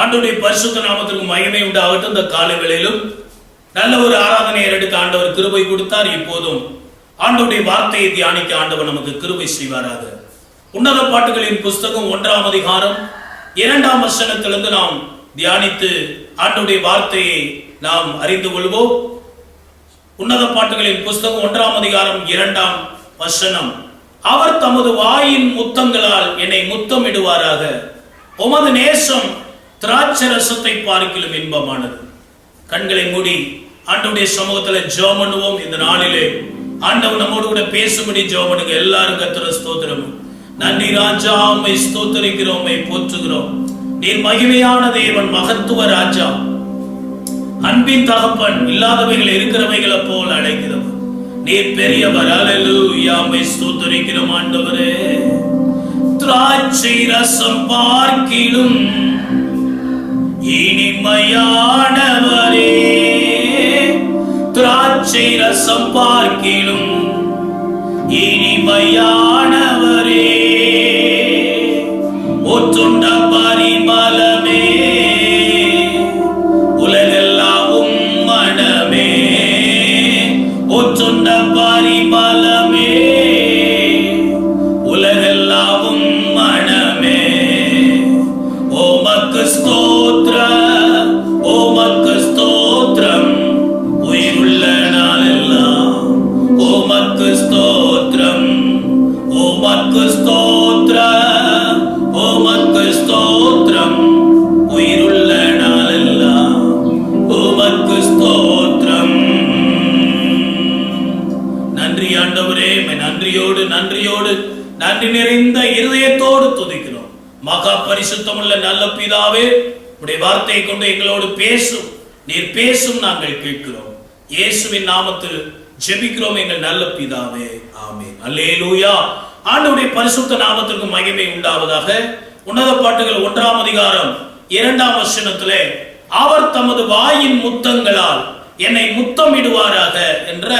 ஆண்டவருடைய பரிசுத்த நாமத்திற்கு மகிமை உண்டாகட்டும். இந்த காலை வேளையிலும் நல்ல ஒரு ஆராதனை எடுக்க ஆண்டவர் கிருபை கொடுத்தார். இப்போதும் ஆண்டவருடைய வார்த்தையை தியானிக்க ஆண்டவர் நமக்கு கிருபை செய்வாராக. உன்னத பாட்டுகளின் புஸ்தகம் 1ஆம் அதிகாரம் 2ஆம் வசனத்திலிருந்து நாம் தியானித்து ஆண்டவருடைய வார்த்தையை நாம் அறிந்து கொள்வோம். உன்னத பாட்டுகளின் புஸ்தகம் 1ஆம் அதிகாரம் 2ஆம் வசனம். அவர் தமது வாயின் முத்தங்களால் என்னை முத்தமிடுவாராக. உமது நேசம் திராட்சரசத்தை பார்க்கிலும் இன்பமானது. கண்களை மூடி ஆண்டவருடைய சமூகத்தில் ஜெபம் பண்ணுவோம். இந்த நாளிலே ஆண்டவர் நம்மோடு கூட பேசும்படி ஜெபம் பண்ணுங்க. எல்லாரும் கர்த்தரை ஸ்தோத்திரம். நன்றி ராஜா, உம்மை ஸ்தோத்திரிக்கிறோம், உம்மை போற்றுகிறோம். நீர் மகிமையான தேவன், மகத்துவ ராஜா, அன்பின் தகப்பன், இல்லாதவைகள் இருக்கிறவைகளை போல் அழைக்கிறவர். நீர் பெரியவர். அல்லேலூயா, உம்மை ஸ்தோத்திரிக்கிறோம் ஆண்டவரே. திராட்சை ரசம் பார்க்கிலும் இனிமையானவரே, திராட்சை ரசம் பார்க்கிலும் இனிமையானவரே, ஒற்றுண்ட பரிமளமே, உலகெல்லாம் மனமே, ஒற்றுண்ட பரிமளமே, உலகெல்லாம் மனமே. ஓமக்கு ஸ்தோத்திரம், ஓமக்கு ஸ்தோத்திரம், உயிருள்ள நாளெல்லாம் ஓமக்கு ஸ்தோத்திரம், ஓமக்கு ஸ்தோத்திரம், ஓமக்கு ஸ்தோத்திரம், உயிருள்ள நாளெல்லாம் ஓமக்கு ஸ்தோத்திரம். நன்றி ஆண்டவரே, நன்றியோடு நன்றியோடு நன்றி நிறைந்த இருதயத்தோடு துதிக்கிறோம். மகா பரிசுத்தமுள்ள நல்ல பிதாவே, உடைய வார்த்தையை கொண்டு எங்களோடு பேசும். நீர் பேசும், நாங்கள் கேட்கிறோம். இயேசுவின் நாமத்தில் ஜெபிக்கிறோம் எங்கள் நல்ல பிதாவே, ஆமென். அல்லேலூயா. ஆண்டவருடைய பரிசுத்த நாமத்திற்கு மகிமை உண்டாவதாக. உன்னத பாட்டுகள் 1ஆம் அதிகாரம் 2ஆம் வசனத்திலே அவர் தமது வாயின் முத்தங்களால் என்னை முத்தமிடுவாராக என்ற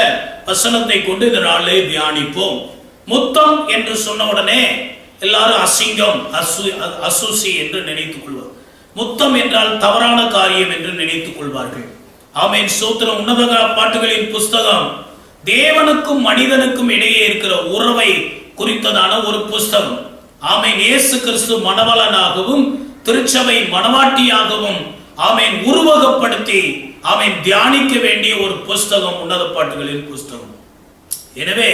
வசனத்தை கொண்டு இந்த நாளிலே தியானிப்போம். முத்தம் என்று சொன்ன உடனே எல்லாரும் அசிங்கம், அசூசி என்று நினைத்துக் கொள்வார். முத்தம் என்றால் தவறான காரியம் என்று நினைத்துக் கொள்வார்கள். ஆமென், ஸ்தோத்திரம். உன்னத பாட்டுகளின் புஸ்தகம் தேவனுக்கும் மனிதனுக்கும் இடையே இருக்கிற உறவை குறித்ததான ஒரு புஸ்தகம். ஆமென். இயேசு கிறிஸ்து மணவாளனாகவும் திருச்சபை மணவாட்டியாகவும் ஆமென் உருவகப்படுத்தி ஆமென் தியானிக்க வேண்டிய ஒரு புஸ்தகம் உன்னத பாட்டுகளின் புஸ்தகம். எனவே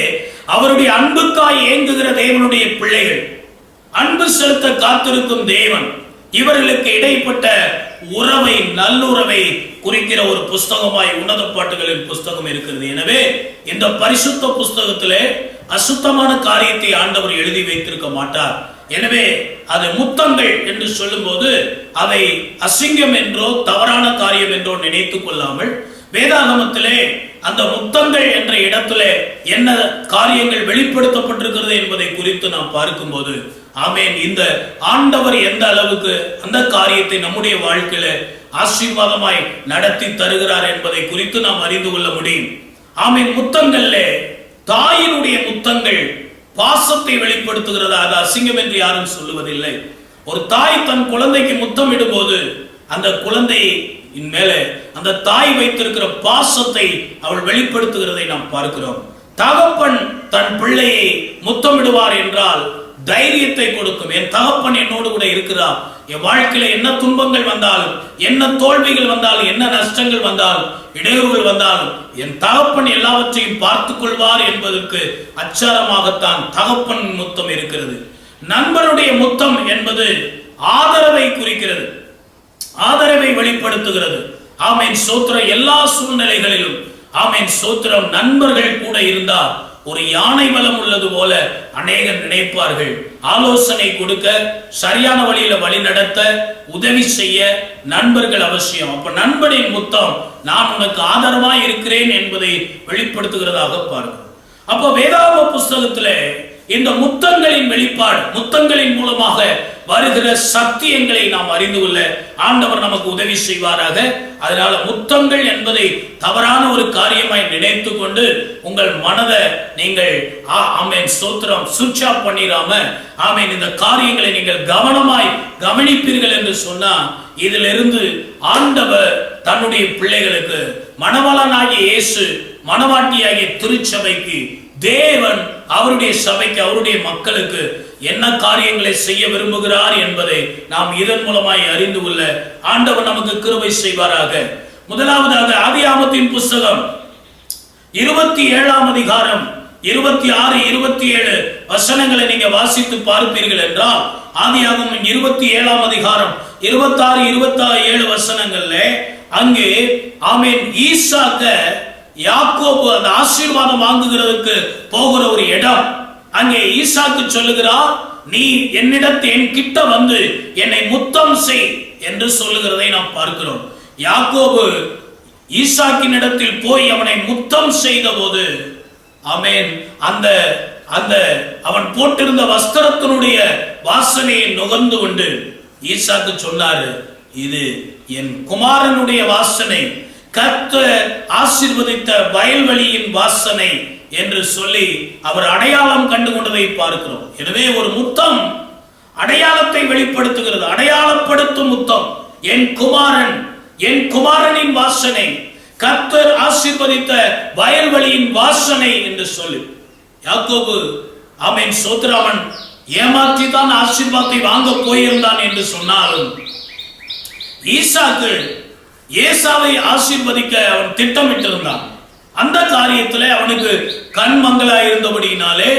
அவருடைய அன்புக்காய் ஏங்குகிற தேவனுடைய பிள்ளைகள், அன்பு செலுத்த காத்திருக்கும் தேவன், இவர்களுக்கு இடைப்பட்ட உறவை, நல்லுறவை குறிக்கிற ஒரு புஸ்தகமாய் உன்னத பாட்டுகளின் புஸ்தகம் இருக்கிறது. எனவே இந்த பரிசுத்த புஸ்தகத்திலே அசுத்தமான காரியத்தை ஆண்டவர் எழுதி வைத்திருக்க மாட்டார். எனவே அது முத்தங்கள் என்று சொல்லும் போது அதை அசிங்கம் என்றோ தவறான காரியம் என்றோ நினைத்துக் கொள்ளாமல், வேதாகமத்திலே அந்த முத்தங்கள் என்ற இடத்திலே என்ன காரியங்கள் வெளிப்படுத்தப்பட்டிருக்கிறது என்பதை குறித்து நாம் பார்க்கும்போது ஆமென், இந்த ஆண்டவர் எந்த அளவுக்கு அந்த காரியத்தை நம்முடைய வாழ்க்கையில ஆசீர்வாதமாய் நடத்தி தருகிறார் என்பதை குறித்து நாம் அறிந்து கொள்ள முடியும். ஆமென். முத்தங்கள்ல தாயினுடைய முத்தங்கள் பாசத்தை வெளிப்படுத்துகிறதா? அது அசிங்கம் என்று யாரும் சொல்லுவதில்லை. ஒரு தாய் தன் குழந்தைக்கு முத்தம் இடும்போது அந்த குழந்தையின் மேலே அந்த தாய் வைத்திருக்கிற பாசத்தை அவள் வெளிப்படுத்துகிறதை நாம் பார்க்கிறோம். தகப்பன் தன் பிள்ளையை முத்தமிடுவார் என்றால் தைரியத்தை கொடுக்கும். என் தகப்பன் என்னோடு கூட இருக்கிறார். என் வாழ்க்கையில என்ன துன்பங்கள் வந்தாலும், என்ன தோல்விகள் வந்தாலும், என்ன நஷ்டங்கள் வந்தாலும், இடையூறுகள் வந்தாலும் என் தகப்பன் எல்லாவற்றையும் பார்த்துக் கொள்வார் என்பதற்கு அச்சாரமாகத்தான் தகப்பன் முத்தம் இருக்கிறது. நண்பனுடைய முத்தம் என்பது ஆதரவை குறிக்கிறது, ஆதரவை வெளிப்படுத்துகிறது. ஆமென், ஸ்தோத்திரம். எல்லா சூழ்நிலைகளிலும் ஆமென், ஸ்தோத்திரம். நண்பர்கள் கூட இருந்தால் ஒரு யானை பலம் உள்ளது போல அநேகர் நினைப்பார்கள். ஆலோசனை கொடுக்க, சரியான வழியில வழி நடத்த, உதவி செய்ய நண்பர்கள் அவசியம். அப்ப நண்பனின் முத்தம் நான் உனக்கு ஆதரவாய் இருக்கிறேன் என்பதை வெளிப்படுத்துகிறதாக பார்க்கிறோம். அப்ப வேதாகம புஸ்தகத்திலே இந்த முத்தங்களின் வெளிப்பாடு, முத்தங்களின் மூலமாக வருகிற சத்தியங்களை நாம் அறிந்து கொள்ள ஆண்டவர் நமக்கு உதவி செய்வாராக. அதனால முத்தங்கள் என்பதை தவறான ஒரு காரியமாய் நினைத்து கொண்டு உங்கள் மனதை நீங்கள் ஆமென் ஸ்தோத்திரம் சுவிட்ச் ஆஃப் பண்ணிராம ஆமென் இந்த காரியங்களை நீங்கள் கவனமாய் கவனிப்பீர்கள் என்று சொன்னா இதிலிருந்து ஆண்டவர் தன்னுடைய பிள்ளைகளுக்கு மணவாளனாகிய இயேசு மணவாட்டியாகிய திருச்சபைக்கு தேவன் அவருடைய சபைக்கு அவருடைய மக்களுக்கு என்ன காரியங்களை செய்ய விரும்புகிறார் என்பதை நாம் இதன் மூலமாய் அறிந்து கொள்ள ஆண்டவர் நமக்கு கிருபை செய்வாராக. முதலாவதாக ஆதியாகமத்தின் புஸ்தகம் 27ஆம் அதிகாரம் 26 27 வசனங்களை நீங்க வாசித்து பார்ப்பீர்கள் என்றால் ஆதியாகமம் 27ஆம் அதிகாரம் 26 27 வசனங்கள்ல அங்கே ஆமென் ஈசாக்க யாக்கோபு அந்த ஆசீர்வாதம் வாங்குகிறதுக்கு போகிற ஒரு இடம். அங்கே ஈசாக்கு சொல்லுகிறார், நீ என்னிடத்தில் என் கிட்ட வந்து என்னை முத்தம் செய் என்று சொல்லுகிறதை நாம் பார்க்கிறோம். யாக்கோபு ஈசாக்கின் இடத்தில் போய் அவனை முத்தம் செய்த போது ஆமென் அந்த அந்த அவன் போட்டிருந்த வஸ்திரத்தினுடைய வாசனையை நுகர்ந்து கொண்டு ஈசாக்கு சொன்னாரு, இது என் குமாரனுடைய வாசனை, கர்த்தர் ஆசீர்வதித்த வயல்வெளியின் வாசனை என்று சொல்லி அவர் அடையாளம் கண்டு கொண்டதை பார்க்கிறோம். எனவே ஒரு முத்தம் அடையாளத்தை வெளிப்படுத்துகிறது, அடையாளப்படுத்தும் முத்தம். என் குமாரன், என் குமாரனின் வாசனை, கர்த்தர் ஆசீர்வதித்த வயல்வெளியின் வாசனை என்று சொல்லி யாக்கோபு ஆமென் ஸ்தோத்திரம் ஏமாற்றி தான் ஆசீர்வாதத்தை வாங்க போயிருந்தான் என்று சொன்னாலும் ஈசாக்கு ஏசாவை ஆசீர்வதிக்க அவன் திட்டமிட்டிருந்தான். அந்த காரியத்தில் அவனுக்கு கண் மங்களா இருந்தபடியினாலே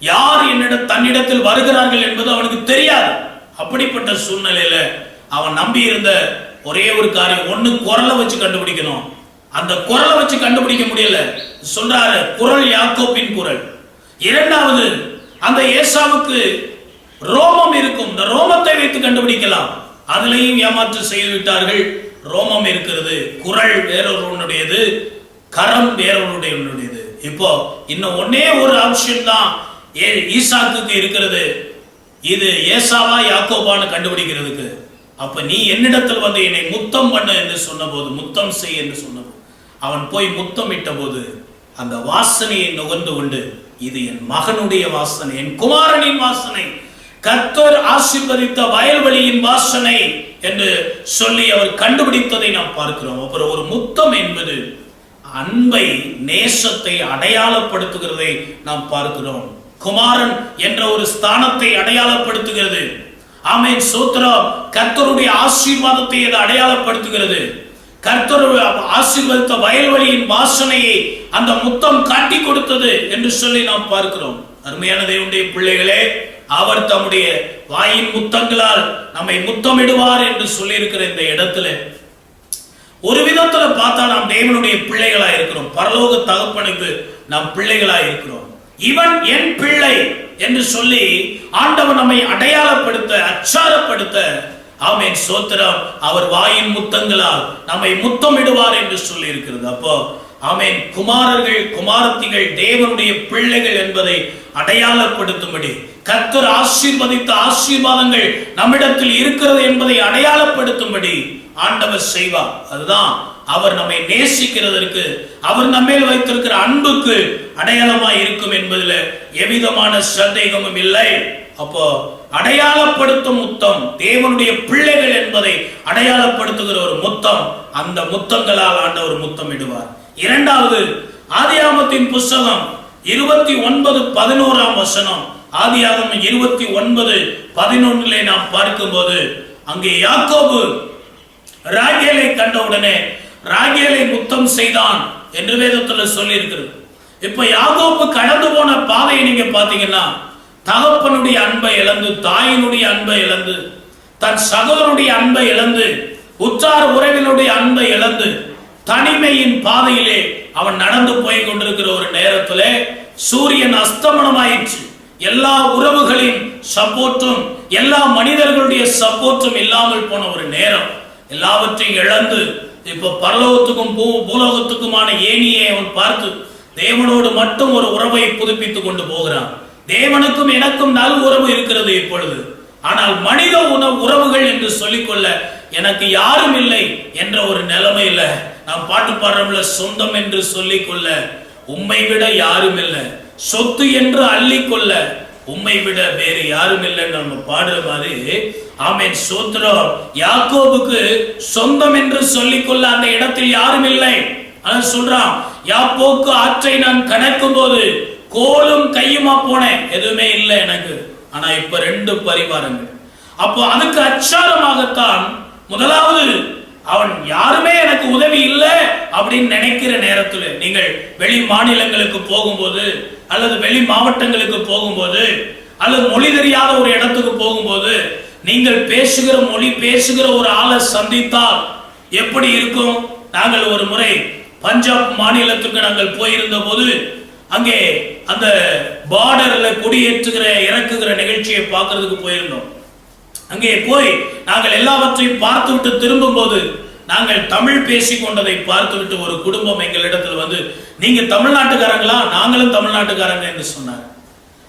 யார் தன்னிடத்தில் வருகிறார்கள் என்பது அவனுக்கு தெரியாது. அப்படிப்பட்ட சூழ்நிலையில அவன் நம்பி இருந்த ஒரே ஒரு காரியம், ஒண்ணு குரலை வச்சு கண்டுபிடிக்கணும். அந்த குரலை வச்சு கண்டுபிடிக்க முடியல, சொல்றாரு குரல் யாக்கோபின் குரல். இரண்டாவது அந்த ஏசாவுக்கு ரோமம் இருக்கும், இந்த ரோமத்தை வைத்து கண்டுபிடிக்கலாம். அதுலயும் ஏமாற்று செய்து விட்டார்கள். ரோமம் இருக்கிறது, குரல் வேறொருவனுடையது, கரம் வேறொருடையது. இப்போ இன்னும் ஒன்னே ஒரு ஆப்ஷன் தான் ஈசாக்குக்கு இருக்கிறது, இது ஏசாவா யாக்கோபான்னு கண்டுபிடிக்கிறதுக்கு. அப்ப நீ என்னிடத்தில் வந்து என்னை முத்தம் பண்ண என்று சொன்ன போது, முத்தம் செய் என்று சொன்னபோது அவன் போய் முத்தம் இட்ட போது அந்த வாசனையை நுகர்ந்து கொண்டு இது என் மகனுடைய வாசனை, என் குமாரனின் வாசனை, கர்த்தர் ஆசீர்வதித்த வயல்வெளியின் வாசனை என்று சொல்லி அவர் கண்டுபிடித்ததை நாம் பார்க்கிறோம். அப்புறம் ஒரு முத்தம் என்பது அன்பை நேசத்தை அடையாளப்படுத்துகிறதை நாம் பார்க்கிறோம். குமாரன் என்ற ஒரு ஸ்தானத்தை அடையாளப்படுத்துகிறது. ஆமென் ஸ்தோத்திரம். கர்த்தருடைய ஆசீர்வாதத்தை அது அடையாளப்படுத்துகிறது. கர்த்தர் ஆசீர்வதித்த வயல்வெளியின் வாசனையை அந்த முத்தம் காட்டி கொடுத்தது என்று சொல்லி நாம் பார்க்கிறோம். அருமையான தேவனுடைய பிள்ளைகளே, அவர் தம்முடைய வாயின் முத்தங்களால் நம்மை முத்தமிடுவார் என்று சொல்லி இருக்கிற இந்த இடத்துல ஒரு விதத்துல பார்த்தா நாம் தேவனுடைய பிள்ளைகளா இருக்கிறோம். பரலோக தகப்பனுக்கு நாம் பிள்ளைகளா இருக்கிறோம். இவன் என் பிள்ளை என்று சொல்லி ஆண்டவர் நம்மை அடையாளப்படுத்த, அச்சாரப்படுத்த ஆமென் ஸ்தோத்திரம் அவர் வாயின் முத்தங்களால் நம்மை முத்தமிடுவார் என்று சொல்லி இருக்கிறது. அப்போ ஆமென் குமாரர்கள் குமாரத்திகள் தேவனுடைய பிள்ளைகள் என்பதை அடையாளப்படுத்தும்படி கர்த்தர் ஆசீர்வதித்த ஆசீர்வாதங்கள் நம்மிடத்தில் இருக்கிறது என்பதை அடையாளப்படுத்தும்படி ஆண்டவர் செய்வார். அதுதான் அவர் நம்மை நேசிக்கிறதற்கு, அவர் நம்மேல் வைத்திருக்கிற அன்புக்கு அடையாளமாய் இருக்கும் என்பதில் எவ்விதமான சந்தேகமும் இல்லை. அப்போ அடையாளப்படுத்தும் முத்தம், தேவனுடைய பிள்ளைகள் என்பதை அடையாளப்படுத்துகிற ஒரு முத்தம், அந்த முத்தங்களால் ஆண்டவர் முத்தமிடுவார். இரண்டாவது ஆதியாகமத்தின் புஸ்தகம் 29:11 வசனம். ஆதியாகமம் 29:11 நாம் பார்க்கும்போது அங்கே யாக்கோபு ராகேலை கண்டவுடனே ராகேலை முத்தம் செய்தான் என்று வேதத்தில் சொல்லி இருக்கிறது. இப்ப யாக்கோபு கடந்து போன பாதையை நீங்க பாத்தீங்கன்னா தகப்பனுடைய அன்பை இழந்து, தாயினுடைய அன்பை இழந்து, தன் சகோதரனுடைய அன்பை இழந்து, உற்றார் உறவினுடைய அன்பை இழந்து தனிமையின் பாதையிலே அவன் நடந்து போய் கொண்டிருக்கிற ஒரு நேரத்திலே சூரியன் அஸ்தமனமாயிற்று. எல்லா உறவுகளின் சப்போர்ட்டும், எல்லா மனிதர்களுடைய சப்போர்ட்டும் இல்லாமல் போன ஒரு நேரம், எல்லாவற்றையும் இழந்து இப்ப பரலோகத்துக்கும் பூலோகத்துக்குமான ஏணியை அவன் பார்த்து தேவனோடு மட்டும் ஒரு உறவை புதுப்பித்துக் கொண்டு போகிறான். தேவனுக்கும் எனக்கும் நல் உறவு இருக்கிறது இப்பொழுது. ஆனால் மனித உறவுகள் என்று சொல்லிக்கொள்ள எனக்கு யாரும் இல்லை என்ற ஒரு நிலைமையில நாம் பாட்டு பாடுறோம்ல, சொந்தம் என்று சொல்லிக்கொள்ள உம்மை விட யாரும் இல்லை, சொத்து என்று அள்ளிக்கொள்ள உம்மை விட வேறு யாரும் இல்லைன்னு நம்ம பாடுற மாதிரி. ஆமென், சோத்திரம். யாக்கோபுக்கு சொந்தம் என்று சொல்லிக்கொள்ள அந்த இடத்தில் யாரும் இல்லை. அதான் சொல்றான், யாப்போக்கு ஆற்றை நான் கணக்கும் போது கோலும் கையுமா போனேன், எதுவுமே இல்லை எனக்கு. ஆனா இப்ப 2 பரிவாரங்கள். அப்போ அதுக்கு அச்சாரமாகத்தான் முதலாவது அவன் யாருமே எனக்கு உதவி இல்லை அப்படின்னு நினைக்கிற நேரத்தில் நீங்கள் வெளி மாநிலங்களுக்கு போகும்போது அல்லது வெளி மாவட்டங்களுக்கு போகும்போது அல்லது மொழி தெரியாத ஒரு இடத்துக்கு போகும்போது நீங்கள் பேசுகிற மொழி பேசுகிற ஒரு ஆளை சந்தித்தால் எப்படி இருக்கும்? நாங்கள் ஒரு முறை பஞ்சாப் மாநிலத்துக்கு நாங்கள் போயிருந்த போது அங்கே அந்த பார்டர்ல கொடியேற்றுகிற இறக்குகிற நிகழ்ச்சியை பார்க்கறதுக்கு போயிருந்தோம். அங்கே போய் நாங்கள் எல்லாவற்றையும் பார்த்துவிட்டு திரும்பும் போது நாங்கள் தமிழ் பேசிக் கொண்டதை பார்த்துவிட்டு ஒரு குடும்பம் எங்களிடத்தில் வந்து, நீங்க தமிழ்நாட்டுக்காரங்களா? நாங்களும் தமிழ்நாட்டுக்காரங்க என்று சொன்னார்.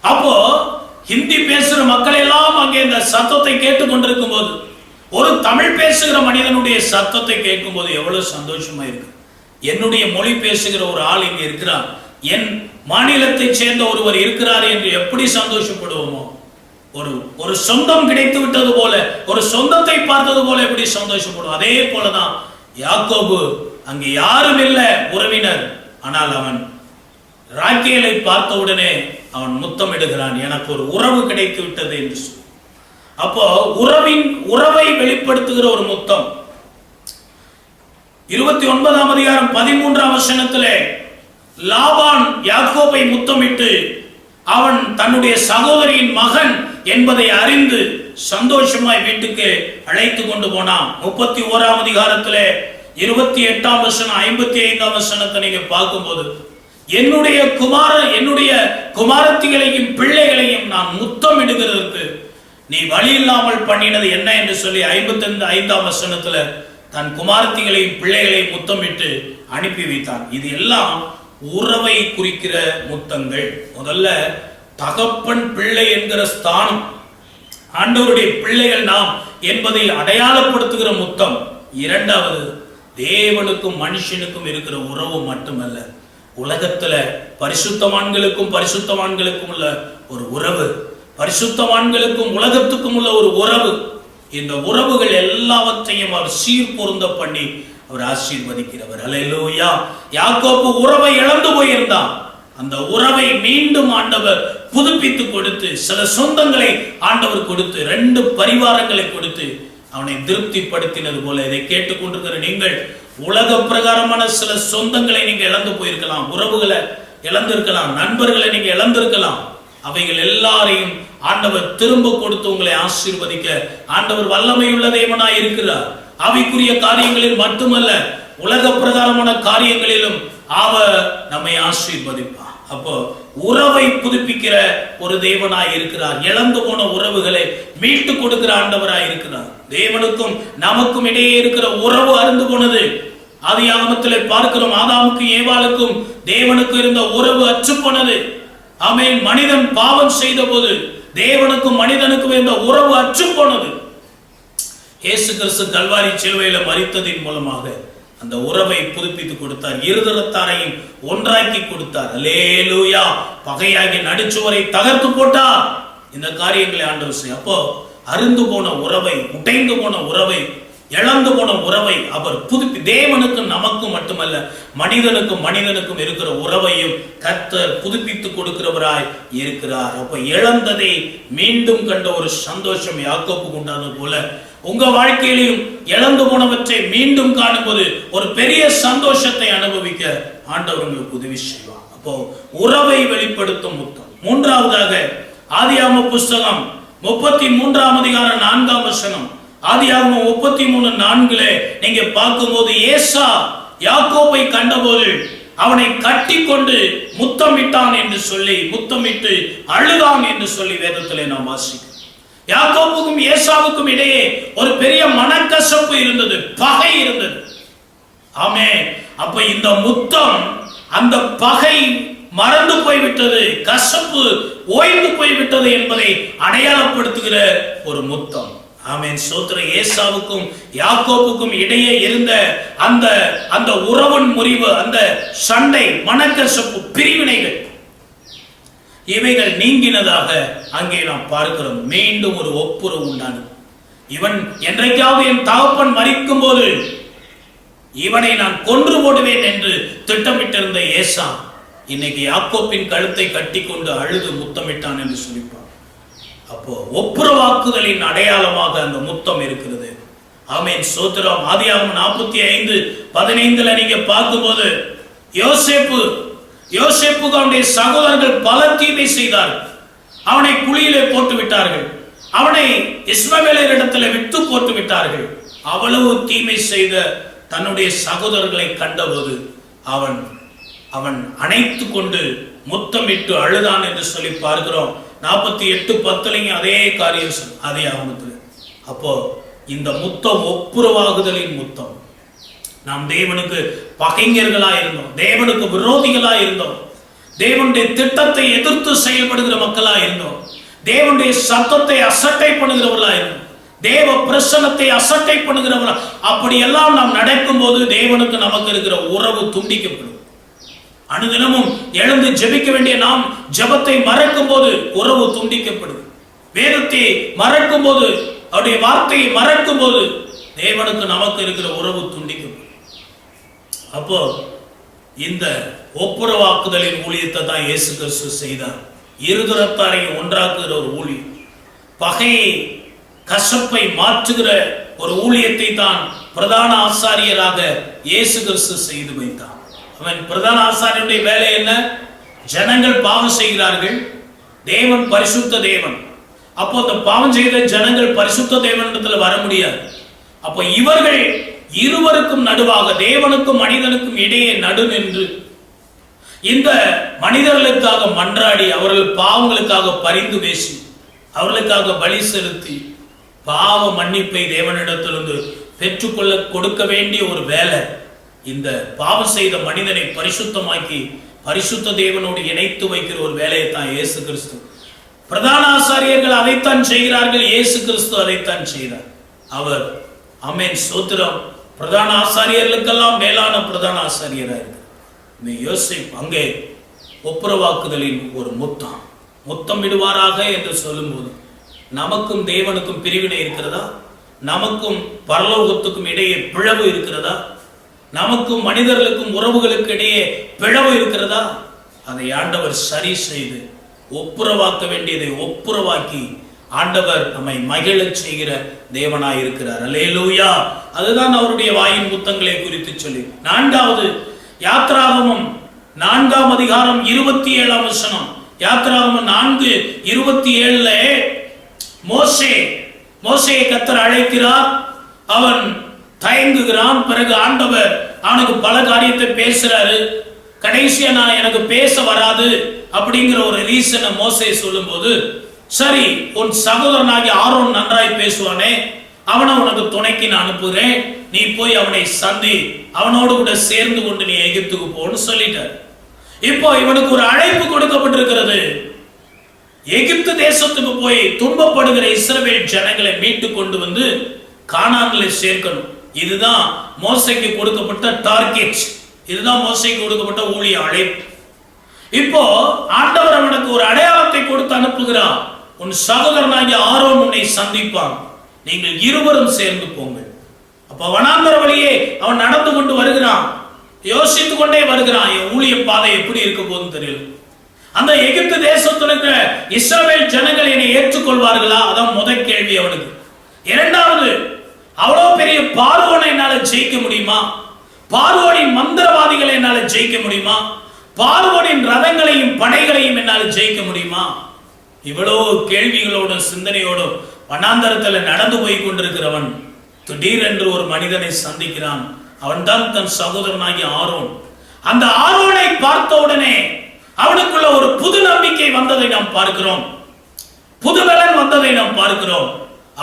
அப்போ ஹிந்தி பேசுகிற மக்கள் எல்லாம் அங்கே இந்த சத்தத்தை கேட்டுக் கொண்டிருக்கும் போது ஒரு தமிழ் பேசுகிற மனிதனுடைய சத்தத்தை கேட்கும் போது எவ்வளவு சந்தோஷமா இருக்கு. என்னுடைய மொழி பேசுகிற ஒரு ஆள் இங்க இருக்கிறார், என் மாநிலத்தை சேர்ந்த ஒருவர் இருக்கிறார் என்று எப்படி சந்தோஷப்படுவோமோ, ஒரு சொந்தம் கிடைத்து விட்டது போல, ஒரு சொந்தத்தை பார்த்தது போல எப்படி சந்தோஷப்படும். அதே போலதான் யாக்கோபு அங்கே யாரும் இல்லை உறவினர், ஆனால் அவன் ராக்கேலை பார்த்த உடனே அவன் முத்தமிடுகிறான், எனக்கு ஒரு உறவு கிடைத்து விட்டது என்று சொல்லி. அப்போ உறவை வெளிப்படுத்துகிற ஒரு முத்தம். 29ஆம் அதிகாரம் 13ஆம் வசனத்திலே லாபான் யாக்கோபை முத்தமிட்டு அவன் தன்னுடைய சகோதரியின் மகன் என்பதை அறிந்து சந்தோஷமாய் வீட்டுக்கு அழைத்து கொண்டு போனான். 31ஆம் அதிகாரத்திலே 28ஆம் வசனம் 55ஆம் வசனத்தை நீங்க பார்க்கும்போது, என்னுடைய குமாரத்திகளையும் பிள்ளைகளையும் நான் முத்தமிடுகிறதற்கு நீ வழி இல்லாமல் பண்ணினது என்ன என்று சொல்லி 55ஆம் வசனத்துல தன் குமாரத்திகளையும் பிள்ளைகளையும் முத்தமிட்டு அனுப்பி வைத்தான். இது எல்லாம் உறவை குறிக்கிற முத்தங்கள். முதல்ல தகப்பன் பிள்ளை என்கிற ஸ்தானம், ஆண்டவருடைய பிள்ளைகள் நாம் என்பதை அடையாளப்படுத்துகிற முத்தம். இரண்டாவது, தேவனுக்கும் மனுஷனுக்கும் இருக்கிற உறவு மட்டுமல்ல, உலகத்துல பரிசுத்தவான்களுக்கும் உள்ள ஒரு உறவு, பரிசுத்தவான்களுக்கும் உலகத்துக்கும் உள்ள ஒரு உறவு. இந்த உறவுகள் எல்லாவற்றையும் அவர் சீர்பொருந்த பண்ணி அவர் ஆசீர்வதிக்கிறவர். அல்லேலூயா. யாக்கோபு உறவை இழந்து போயிருந்தான், அந்த உறவை மீண்டும் ஆண்டவர் புதுப்பித்து கொடுத்து, சில சொந்தங்களை ஆண்டவர் கொடுத்து, 2 பரிவாரங்களை கொடுத்து அவனை திருப்திப்படுத்தினது போல இதை கேட்டுக்கொண்டிருக்கிற நீங்கள் உலக பிரகாரமான சில சொந்தங்களை நீங்க இழந்து போயிருக்கலாம், உறவுகளை இழந்திருக்கலாம், நண்பர்களை நீங்க இழந்திருக்கலாம். அவைகள் எல்லாரையும் ஆண்டவர் திரும்ப கொடுத்து உங்களை ஆசீர்வதிக்க ஆண்டவர் வல்லமையுள்ள தேவனாய் இருக்கிறார். ஆவிக்குரிய காரியங்களில் மட்டுமல்ல, உலக பிரகாரமான காரியங்களிலும் அவர் நம்மை ஆசீர்வதிப்பார். அப்போ உறவை புதுப்பிக்கிற ஒரு தேவனாய் இருக்கிறார். இழந்து போன உறவுகளை மீட்டு கொடுக்கிற ஆண்டவராய் இருக்கிறார். தேவனுக்கும் நமக்கும் இடையே இருக்கிற உறவு அருந்து போனது. ஆதியாகமத்திலே பார்க்கிறோம், ஆதாமுக்கும் ஏவாளுக்கும் தேவனுக்கு இருந்த உறவு அற்று போனது. ஆமென். மனிதன் பாவம் செய்த போது தேவனுக்கும் மனிதனுக்கும் இருந்த உறவு அற்று போனது. இயேசு கிறிஸ்து கல்வாரி சிலுவையில மரித்ததின் மூலமாக அந்த உறவை புதுப்பித்து கொடுத்தார். இருதரத்தாரையும் ஒன்றாக்கி கொடுத்தார். அல்லேலூயா. பகையாகி நடுச்சுவரை தகர்த்து போட்டார். இந்த காரியங்களை ஆண்டவர் செய்ய. அப்போ அருந்து போன உறவை, உடைந்து போன உறவை, இழந்து போன உறவை அவர் புதுப்பி, தேவனுக்கும் நமக்கும் மட்டுமல்ல மனிதனுக்கும் இருக்கிற உறவையும் கர்த்தர் புதுப்பித்து கொடுக்கிறவராய் இருக்கிறார். அப்ப இழந்ததை மீண்டும் கண்ட ஒரு சந்தோஷம் யாக்கோபுக்கு உண்டானது போல உங்க வாழ்க்கையிலும் இழந்து போனவற்றை மீண்டும் காணும்போது ஒரு பெரிய சந்தோஷத்தை அனுபவிக்க ஆண்டவர் உங்களுக்கு உதவி செய்வார். அப்போ உறவை வெளிப்படுத்தும் முத்தம். மூன்றாவதாக ஆதியாகம புஸ்தகம் 33ஆம் அதிகாரம் 4ஆம் வசனம், ஆதியாகமம் 33:4 நீங்க பார்க்கும்போது, ஏசா யாக்கோபை கண்டபோது அவனை கட்டி கொண்டு முத்தமிட்டான் என்று சொல்லி, முத்தமிட்டு அழுதான் என்று சொல்லி வேதத்திலே நாம் வாசிக்கிறோம். யாக்கோபுக்கும் ஏசாவுக்கும் இடையே ஒரு பெரிய மனக்கசப்பு இருந்தது, பகை இருந்தது. ஆமென். அப்ப இந்த முத்தம் அந்த பகை மறந்து போய்விட்டது, கசப்பு ஓய்ந்து போய்விட்டது என்பதை அடையாளப்படுத்துகிற ஒரு முத்தம். ஆமென். ஸ்தோத்திரம். ஏசாவுக்கும் யாக்கோபுக்கும் இடையே இருந்த அந்த உறவின் முறிவு, அந்த சண்டை, மனக்கசப்பு, பிரிவினைகள், இவைகள் நீங்கினதாக அங்கே நாம் பார்க்கிறோம். மீண்டும் ஒரு ஒப்புரவு உண்டானது. இவன் என்றைக்காவது என் தகப்பன் மரிக்கும் போது இவனை நான் கொன்று போடுவேன் என்று திட்டமிட்டிருந்த ஏசா இன்னைக்கு யாக்கோப்பின் கழுத்தை கட்டி கொண்டு அழுது முத்தமிட்டான் என்று சொல்லிப்பார். அப்போ ஒப்புரவாக்குதலின் அடையாளமாக அந்த முத்தம் இருக்கிறது. ஆமென். ஸ்தோத்திரம். ஆதியாகமம் 45:15 நீங்க பார்க்கும்போது யோசேப்புக்கு அவனுடைய சகோதரர்கள் பல தீமை செய்தார்கள். அவனை குழியிலே போட்டு விட்டார்கள். அவனை இஸ்மவேலரிடத்தில் விட்டு போட்டு விட்டார்கள். அவ்வளவு தீமை செய்த தன்னுடைய சகோதரர்களை கண்டபோது அவன் அணைத்து கொண்டு முத்தமிட்டு அழுதான் என்று சொல்லி பார்க்கிறோம். 48:10 அதே காரியம் அதே ஆகமத்தில். அப்போ இந்த முத்தம் ஒப்புரவாகுதலின் முத்தம். நாம் தேவனுக்கு பகைஞர்களா இருந்தோம், தேவனுக்கு விரோதிகளா இருந்தோம், தேவனுடைய திட்டத்தை எதிர்த்து செயல்படுகிற மக்களா இருந்தோம், தேவனுடைய சத்தத்தை அசட்டை பண்ணுகிறவர்களா இருந்தோம், தேவ பிரசன்னத்தை அசட்டை பண்ணுகிறவர்களா. அப்படி எல்லாம் நாம் நடக்கும் போது தேவனுக்கு நமக்கு இருக்கிற உறவு துண்டிக்கப்படும். அனுதினமும் எழுந்து ஜெபிக்க வேண்டிய நாம் ஜெபத்தை மறக்கும் போது உறவு துண்டிக்கப்படுது. வேதத்தை மறக்கும் போது, அவருடைய வார்த்தையை மறக்கும் போது தேவனுக்கு நமக்கு இருக்கிற உறவு துண்டிக்கப்படும். அப்போ இந்த ஒப்புரவாக்குதலின் ஊழியத்தை தான் இயேசு கிறிஸ்து செய்தார். இருதரத்தாரை ஒன்றாக்குகிற ஒரு ஊழியம், பகையை கசப்பை மாற்றுகிற ஒரு ஊழியத்தை தான் பிரதான ஆசாரியராக இயேசு கிறிஸ்து செய்து வைத்தார். அவன் பிரதான ஆசாரியனுடைய வேலை என்ன? ஜனங்கள் பாவம் செய்கிறார்கள், தேவன் பரிசுத்த தேவன். அப்போ அந்த பாவம் செய்த ஜனங்கள் பரிசுத்த தேவனிடத்தில் வர முடியாது. அப்போ இவர்கள் இருவருக்கும் நடுவாக, தேவனுக்கும் மனிதனுக்கும் இடையே நடு நின்று இந்த மனிதர்களுக்காக மன்றாடி, அவர்கள் பாவங்களுக்காக பரிந்து பேசி, அவர்களுக்காக பலி செலுத்தி பாவ மன்னிப்பை தேவனிடத்திலிருந்து பெற்றுக்கொள்ள கொடுக்க வேண்டிய ஒரு வேலை. இந்த பாவம் செய்த மனிதனை பரிசுத்தமாக்கி பரிசுத்த தேவனோடு இணைத்து வைக்கிற ஒரு வேலையை தான் இயேசு கிறிஸ்து. பிரதான ஆசாரியர்கள் அதைத்தான் செய்கிறார்கள், இயேசு கிறிஸ்து அதைத்தான் செய்கிறார். அவர் ஆமென் ஸ்தோத்திரம் பிரதான ஆசாரியர்களுக்கெல்லாம் மேலான பிரதான ஆசாரியராக இருக்கிறார். யோசேப்பு அங்கே ஒப்புரவாக்குதலின் ஒரு முத்தம் விடுவாராக என்று சொல்லும்போது, நமக்கும் தேவனுக்கும் பிரிவினை இருக்கிறதா? நமக்கும் பரலோகத்துக்கும் இடையே பிளவு இருக்கிறதா? நமக்கும் மனிதர்களுக்கும் உறவுகளுக்கு இடையே பிளவு இருக்கிறதா? அதை ஆண்டவர் சரி செய்து ஒப்புரவாக்க வேண்டியதை ஒப்புரவாக்கி ஆண்டவர் நம்மை மகிழச் செய்கிற தேவனாய் இருக்கிறார். அல்லேலூயா. அதுதான் அவருடைய வாயின் முத்தங்களை குறித்து சொல்லி. 4வது யாத்ராகமம் 4ஆம் அதிகாரம் 27ஆம் வசனம். யாத்ராகமம் 4:27 மோசேயை கர்த்தர் அழைக்கிறார். அவன் தயங்குகிறான். பிறகு ஆண்டவர் அவனுக்கு பல காரியத்தை பேசுறாரு. கடைசியா எனக்கு பேச வராது அப்படிங்கிற ஒரு ரீசனை மோசே சொல்லும் போது, சரி உன் சகோதரனாகி ஆரோன் நன்றாய் பேசுவானே, அவனை உனக்கு துணைக்கு நான் அனுப்புகிறேன், நீ போய் அவனை சந்தி, அவனோடு கூட சேர்ந்து கொண்டு நீ எகிப்துக்கு போன்னு சொல்லிட்டார். இப்போ இவனுக்கு ஒரு அழைப்பு கொடுக்கப்பட்டிருக்கிறது. எகிப்து தேசத்துக்கு போய் துன்பப்படுகிற இஸ்ரவேல் ஜனங்களை மீட்டு கொண்டு வந்து கானானிலே சேர்க்கணும். இதுதான் மோசேக்கு கொடுக்கப்பட்ட டார்கெட். இதுதான் மோசேக்கு கொடுக்கப்பட்ட ஊழிய அழைப்பு. இப்போ ஆண்டவர் அவனுக்கு ஒரு அடையாளத்தை கொடுத்து அனுப்புகிறான். உன் சகோதரனாகிய ஆரோன் உன்னை சந்திப்பான், நீங்கள் இருவரும் சேர்ந்து போங்கள். அப்ப வனாந்தர வழியே அவன் நடந்து கொண்டு வருகிறான், யோசித்து கொண்டே வருகிறான். என் ஊழிய பாதை எப்படி இருக்க போதுன்னு தெரியல. அந்த எகிப்து தேசத்துல இருக்கிற இஸ்ரவேல் ஜனங்கள் என்னை ஏற்றுக்கொள்வார்களா? அதான் முதல் கேள்வி அவனுக்கு. இரண்டாவது, அவ்வளவு பெரிய பார்வோனை என்னால ஜெயிக்க முடியுமா? பார்வோனின் மந்திரவாதிகளை என்னால ஜெயிக்க முடியுமா? பார்வோனின் ரதங்களையும் படைகளையும் என்னால் ஜெயிக்க முடியுமா? இவ்வளவு கேள்விகளோடும் சிந்தனையோடும் வனாந்தரத்தில் நடந்து போய் கொண்டிருக்கிறவன் திடீரென்று ஒரு மனிதனை சந்திக்கிறான். அவன் தான் தன் சகோதரனாகிய ஆரோன். அந்த ஆரோனை பார்த்த உடனே அவனுக்குள்ள ஒரு புது நம்பிக்கை வந்ததை நாம் பார்க்கிறோம், புதுபலன் வந்ததை நாம் பார்க்கிறோம்.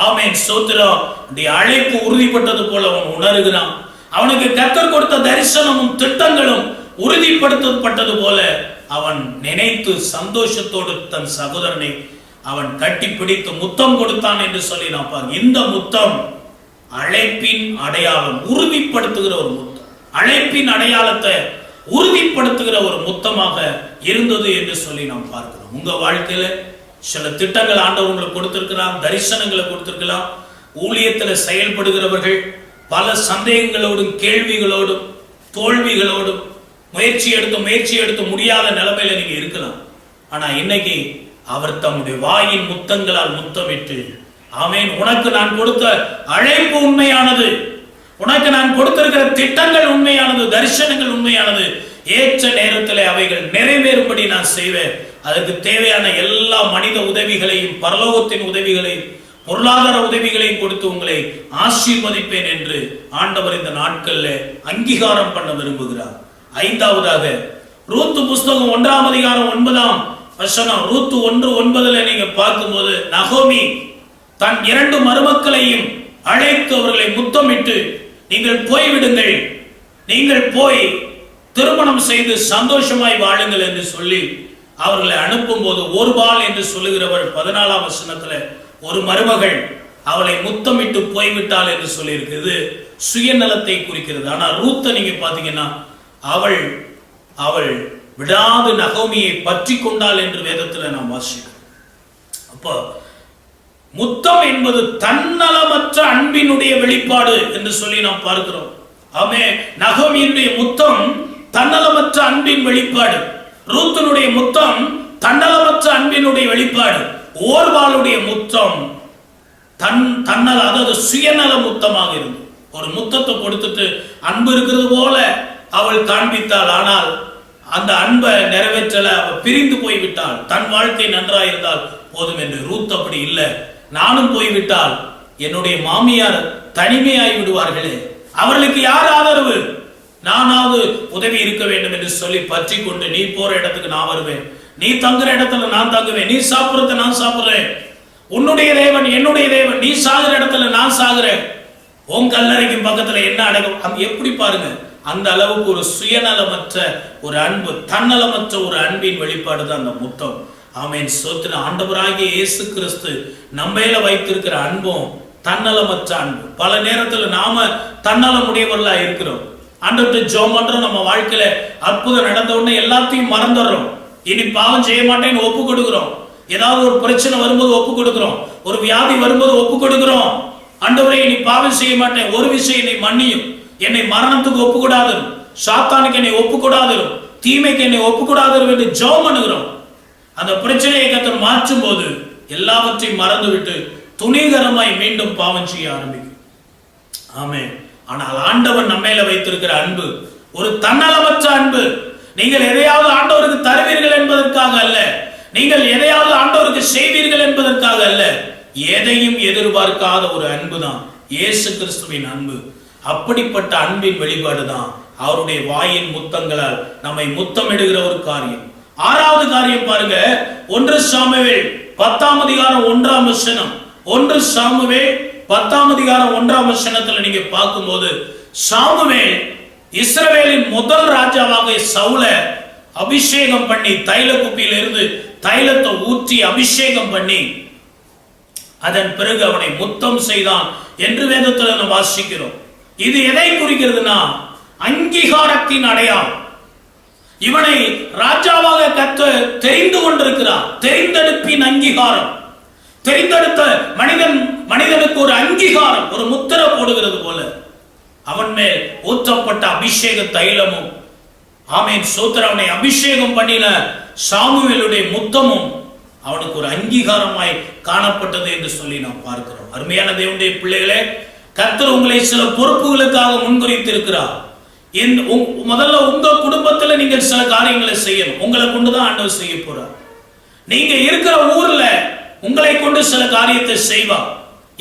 ஆமென் ஸ்தோத்திரம். இந்த அழைப்பு உறுதிப்பட்டது போல அவன் உணர்கிறான். அவனுக்கு கர்த்தர் கொடுத்த தரிசனமும் திட்டங்களும் உறுதிப்படுத்தப்பட்டது போல அவன் நினைத்து சந்தோஷத்தோடு தன் சகோதரனை அவன் கட்டி பிடித்து முத்தம் கொடுத்தான் என்று சொல்லி நான் பாருங்க. இந்த முத்தம் அழைப்பின் அடையாளம், உறுதிப்படுத்துகிற ஒரு முத்தம், அழைப்பின் அடையாளத்தை உறுதிப்படுத்துகிற ஒரு முத்தமாக இருந்தது என்று சொல்லி நாம் பார்க்கிறோம். உங்க வாழ்க்கையில சில திட்டங்கள் ஆண்டவர் உங்களுக்கு கொடுத்திருக்கலாம், தரிசனங்களை கொடுத்திருக்கலாம். ஊழியத்தில் செயல்படுகிறவர்கள் பல சந்தேகங்களோடும் கேள்விகளோடும் தோல்விகளோடும் முயற்சி எடுத்து முடியாத நிலைமையில நீங்க இருக்கலாம். ஆனா இன்னைக்கு அவர் தம்முடைய வாயின் முத்தங்களால் முத்தமிட்டு, ஆமென், உனக்கு நான் கொடுத்த அழைப்பு உண்மையானது, உனக்கு நான் கொடுத்திருக்கிற திட்டங்கள் உண்மையானது, தரிசனங்கள் உண்மையானது, ஏற்ற நேரத்தில் அவைகள் நிறைவேறும்படி நான் செய்வேன், அதுக்கு தேவையான எல்லா மனித உதவிகளையும் பரலோகத்தின் உதவிகளையும் பொருளாதார உதவிகளையும் கொடுத்து உங்களை ஆசீர்வதிப்பேன் என்று ஆண்டவர் இந்த நாட்கள்ல அங்கீகாரம் பண்ண விரும்புகிறார். ஐந்தாவதாக ரூத்து புஸ்தகம் 1ஆம் அதிகாரம் 9ஆம் வசனம், ரூத்து 1:9 நீங்க பார்க்கும்போது, நகோமி தன் 2 மருமக்களையும் அழைத்து அவர்களை முத்தமிட்டு, நீங்கள் போய்விடுங்கள், நீங்கள் போய் திருமணம் செய்து சந்தோஷமாய் வாழுங்கள் என்று சொல்லி அவர்களை அனுப்பும் போது, ஒருபால் என்று சொல்லுகிறவர் 14ஆம் வசனத்துல ஒரு மருமகள் அவளை முத்தமிட்டு போய்விட்டாள் என்று சொல்லி இருக்குது. சுயநலத்தை குறிக்கிறது. ஆனா ரூத்தை நீங்க பாத்தீங்கன்னா அவள் அவள் விடாது நகோமியை பற்றி கொண்டாள் என்று வேதத்துல நாம் வாசிக்கிறோம். அப்போ முத்தம் என்பது தன்னலமற்ற அன்பினுடைய வெளிப்பாடு என்று சொல்லி நாம் பார்க்கிறோம். ஆமே, நகோமியினுடைய முத்தம் தன்னலமற்ற அன்பின் வெளிப்பாடு, ரூத்தினுடைய முத்தம் தன்னலமற்ற அன்பினுடைய வெளிப்பாடு, ஓர்வாளுடைய முத்தம் தன்னல, அதாவது சுயநல முத்தமாக இருந்து ஒரு முத்தத்தை கொடுத்துட்டு அன்பு இருக்கிறது போல அவள் காண்பித்தாள். ஆனால் அந்த அன்பை நிறைவேற்றல, அவள் பிரிந்து போய்விட்டாள். தன் வாழ்க்கை நன்றாயிருந்தால் போதும் என்று. ரூத் அப்படி இல்லை. நானும் போய்விட்டால் என்னுடைய மாமியார் தனிமையாய் விடுவார்களே, அவர்களுக்கு யார் ஆதரவு, நானாவது உதவி இருக்க வேண்டும் என்று சொல்லி பற்றி கொண்டு, நீ போற இடத்துக்கு நான் வருவேன், நீ தங்குற இடத்துல நான் தங்குவேன், நீ சாப்பிடுறத நான் சாப்பிடுறேன், உன்னுடைய தேவன் என்னுடைய தேவன், நீ சாகுற இடத்துல நான் சாகுறேன், உன் கல்லறைக்கு பக்கத்துல என்ன அடக்கம். எப்படி பாருங்க, அந்த அளவுக்கு ஒரு சுயநலமற்ற ஒரு அன்பு, தன்னலமற்ற ஒரு அன்பின் வெளிப்பாடு தான் அந்த முத்தம். ஆமென், சோத்திர. ஆண்டவராகிய இயேசு கிறிஸ்து நம்மையில வைத்திருக்கிற அன்பும் தன்னலமற்ற அன்பு. பல நேரத்துல நாம தன்னலமுடையவர்களா இருக்கிறோம். ஆண்டவர்கிட்ட ஜெபம் பண்றோம், நம்ம வாழ்க்கையில அற்புதம் நடந்த உடனே எல்லாத்தையும் மறந்துடுறோம். இனி பாவம் செய்ய மாட்டேன்னு ஒப்பு கொடுக்கிறோம். ஏதாவது ஒரு பிரச்சனை வரும்போது ஒப்பு கொடுக்கிறோம், ஒரு வியாதி வரும்போது ஒப்பு கொடுக்கிறோம். ஆண்டவரே இனி பாவம் செய்ய மாட்டேன், ஒரு விஷயம் என்னை மன்னியும், என்னை மரணத்துக்கு ஒப்பு கூடாது, சாத்தானுக்கு என்னை ஒப்பு கூடாது, தீமைக்கு என்னை ஒப்பு கூடாது என்று ஜெபம் பண்ணுகிறோம். அந்த பிரச்சனையை கர்த்தர் மாற்றும் போது எல்லாவற்றையும் மறந்துவிட்டு துணிகரமாய் மீண்டும் பாவம் செய்ய ஆரம்பிக்கும். ஆமென். ஆனால் ஆண்டவர் நம்மையில வைத்திருக்கிற அன்பு ஒரு தன்னலமற்ற அன்பு. நீங்கள் எதையாவது ஆண்டவருக்கு தருவீர்கள் என்பதற்காக அல்ல, நீங்கள் எதையாவது ஆண்டவருக்கு செய்வீர்கள் என்பதற்காக அல்ல, எதையும் எதிர்பார்க்காத ஒரு அன்பு தான் இயேசு கிறிஸ்துவின் அன்பு. அப்படிப்பட்ட அன்பின் வெளிப்பாடு தான் அவருடைய வாயின் முத்தங்களால் நம்மை முத்தமிடுகிற ஒரு காரியம். 6வது காரியம் பாருங்க, 1 சாமுவேல் 10ஆம் அதிகாரம் 1ஆம் வசனம். 1 சாமுவேல் 10ஆம் அதிகாரம் 1ஆம் வசனத்துல நீங்க பார்க்கும்போது, சாமுவேல் இஸ்ரவேலின் முதல் ராஜாவாக சவுலை அபிஷேகம் பண்ணி, தைல குப்பியிலிருந்து தைலத்தை ஊற்றி அபிஷேகம் பண்ணி அதன் பிறகு அவனை முத்தம் செய்தான் என்று வேதத்தில் நாம் வாசிக்கிறோம். இது எதை குறிக்கிறதுனா அங்கீகாரத்தின் அடையாளம். இவனை ராஜாவாக கர்த்தர் தெரிந்து கொண்டிருக்கிறார். தெரிந்தெடுப்பின் அங்கீகாரம். தெரிந்தெடுத்த மனிதனுக்கு ஒரு அங்கீகாரம், ஒரு முத்திரை போடுகிறது போல அவன் மேல் ஊற்றப்பட்ட அபிஷேக தைலமும், ஆமென், சோத்திர, அவனை அபிஷேகம் பண்ணின சாமுவேலுடைய முத்தமும் அவனுக்கு ஒரு அங்கீகாரமாய் காணப்பட்டது என்று சொல்லி நாம் பார்க்கிறோம். அருமையான தேவனுடைய பிள்ளைகளே, கர்த்தர் உங்களை சில பொறுப்புகளுக்காக முன்குறித்து இருக்கிறார். முதல்ல உங்க குடும்பத்துல நீங்கள் சில காரியங்களை செய்யணும். உங்களை கொண்டுதான் ஆண்டவர் செய்ய போறார். நீங்க இருக்கிற ஊர்ல உங்களை கொண்டு சில காரியத்தை செய்வார்.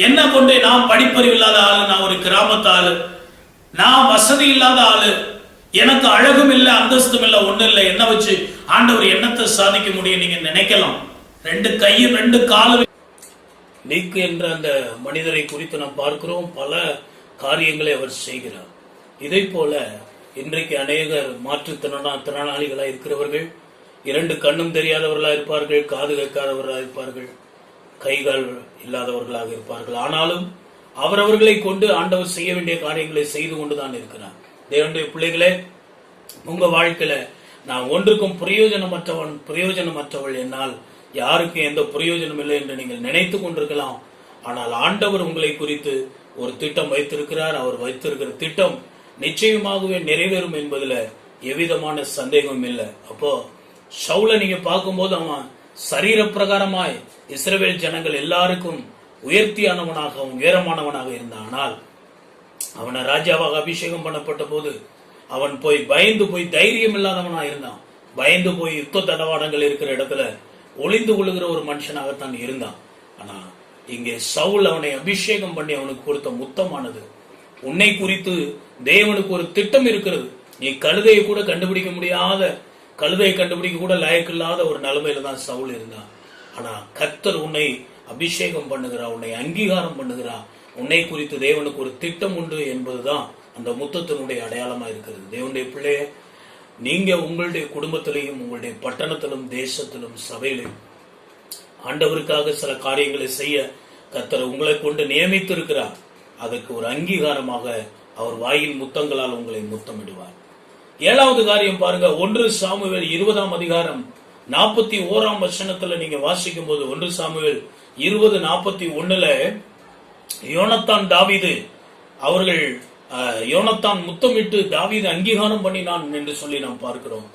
என்ன கொண்டு? நான் படிப்பறிவு இல்லாத ஆளு, நான் ஒரு கிராமத்து ஆளு, நான் வசதி இல்லாத ஆளு, எனக்கு அழகும் இல்லை, அந்தஸ்தும் இல்லை, ஒண்ணு இல்லை, என்ன வச்சு ஆண்டவர் என்னத்தை சாதிக்க முடியும் நீங்க நினைக்கலாம். 2 கையும் 2 காலும் நீக்கு என்ற அந்த மனிதரை குறித்து நாம் பார்க்கிறோம். பல காரியங்களை அவர் செய்கிறார். இதை போல இன்றைக்கு அநேகர் மாற்றுத்திறனாளிகளாக இருக்கிறவர்கள் 2 கண்ணும் தெரியாதவர்களாக இருப்பார்கள், காது கேட்காதவர்களாக இருப்பார்கள், கைகால் இல்லாதவர்களாக இருப்பார்கள். ஆனாலும் அவரவர்களை கொண்டு ஆண்டவர் செய்ய வேண்டிய காரியங்களை செய்து கொண்டுதான் இருக்கிறார். தேவனுடைய பிள்ளைகளே, உங்க வாழ்க்கையில நான் ஒன்றுக்கும் பிரயோஜனமற்றவள், என்னால் யாருக்கும் எந்த பிரயோஜனம் இல்லை என்று நீங்கள் நினைத்து கொண்டிருக்கலாம். ஆனால் ஆண்டவர் உங்களை குறித்து ஒரு திட்டம் வைத்திருக்கிறார். அவர் வைத்திருக்கிற திட்டம் நிச்சயமாகவே நிறைவேறும் என்பதுல எவ்விதமான சந்தேகமும் இல்லை. அப்போ சவுலை நீங்க பார்க்கும்போது அவன் சரீர பிரகாரமாய் இஸ்ரவேல் ஜனங்கள் எல்லாருக்கும் உயர்த்தியானவனாகவும் உயரமானவனாக இருந்தான். ஆனால் அவனை ராஜாவாக அபிஷேகம் பண்ணப்பட்ட போது அவன் பயந்து போய் தைரியம் இல்லாதவனா இருந்தான். பயந்து போய் யுத்த தடவாடங்கள் இருக்கிற இடத்துல ஒளிந்து கொள்ளுகிற ஒரு மனுஷனாகத்தான் இருந்தான். ஆனா இங்கே சவுல் அவனை அபிஷேகம் பண்ணி அவனுக்கு கொடுத்த முத்தமானது, உன்னை குறித்து தேவனுக்கு ஒரு திட்டம் இருக்கிறது. நீ கழுதையை கூட கண்டுபிடிக்க முடியாத, கழுதையை கண்டுபிடிக்க கூட லாயக்கில்லாத ஒரு நிலைமையில தான் சவுல் இருந்தான். ஆனா கர்த்தர் உன்னை அபிஷேகம் பண்ணுகிறா, உன்னை அங்கீகாரம் பண்ணுகிறா, உன்னை குறித்து தேவனுக்கு ஒரு திட்டம் உண்டு என்பதுதான் அந்த முத்தத்தினுடைய அடையாளமா இருக்கிறது. தேவனுடைய பிள்ளைய, நீங்க உங்களுடைய குடும்பத்திலையும் உங்களுடைய பட்டணத்திலும் தேசத்திலும் சபையிலும் ஆண்டவருக்காக சில காரியங்களை செய்ய கர்த்தர் உங்களை கொண்டு நியமித்து இருக்கிறார். அதற்கு ஒரு அங்கீகாரமாக அவர் வாயில் முத்தங்களால் உங்களை முத்தமிடுவார். 7வது காரியம் பாருங்க, 1 சாமுவேல் 20ஆம் அதிகாரம் 41ஆம் வசனத்துல நீங்க வாசிக்கும் போது, 1 சாமுவேல் 20:41 யோனத்தான் தாவீது அவர்கள் யோனத்தான் முத்தமிட்டு தாவீது அங்கீகாரம் பண்ணினான் என்று சொல்லி நாம் பார்க்கிறோம்.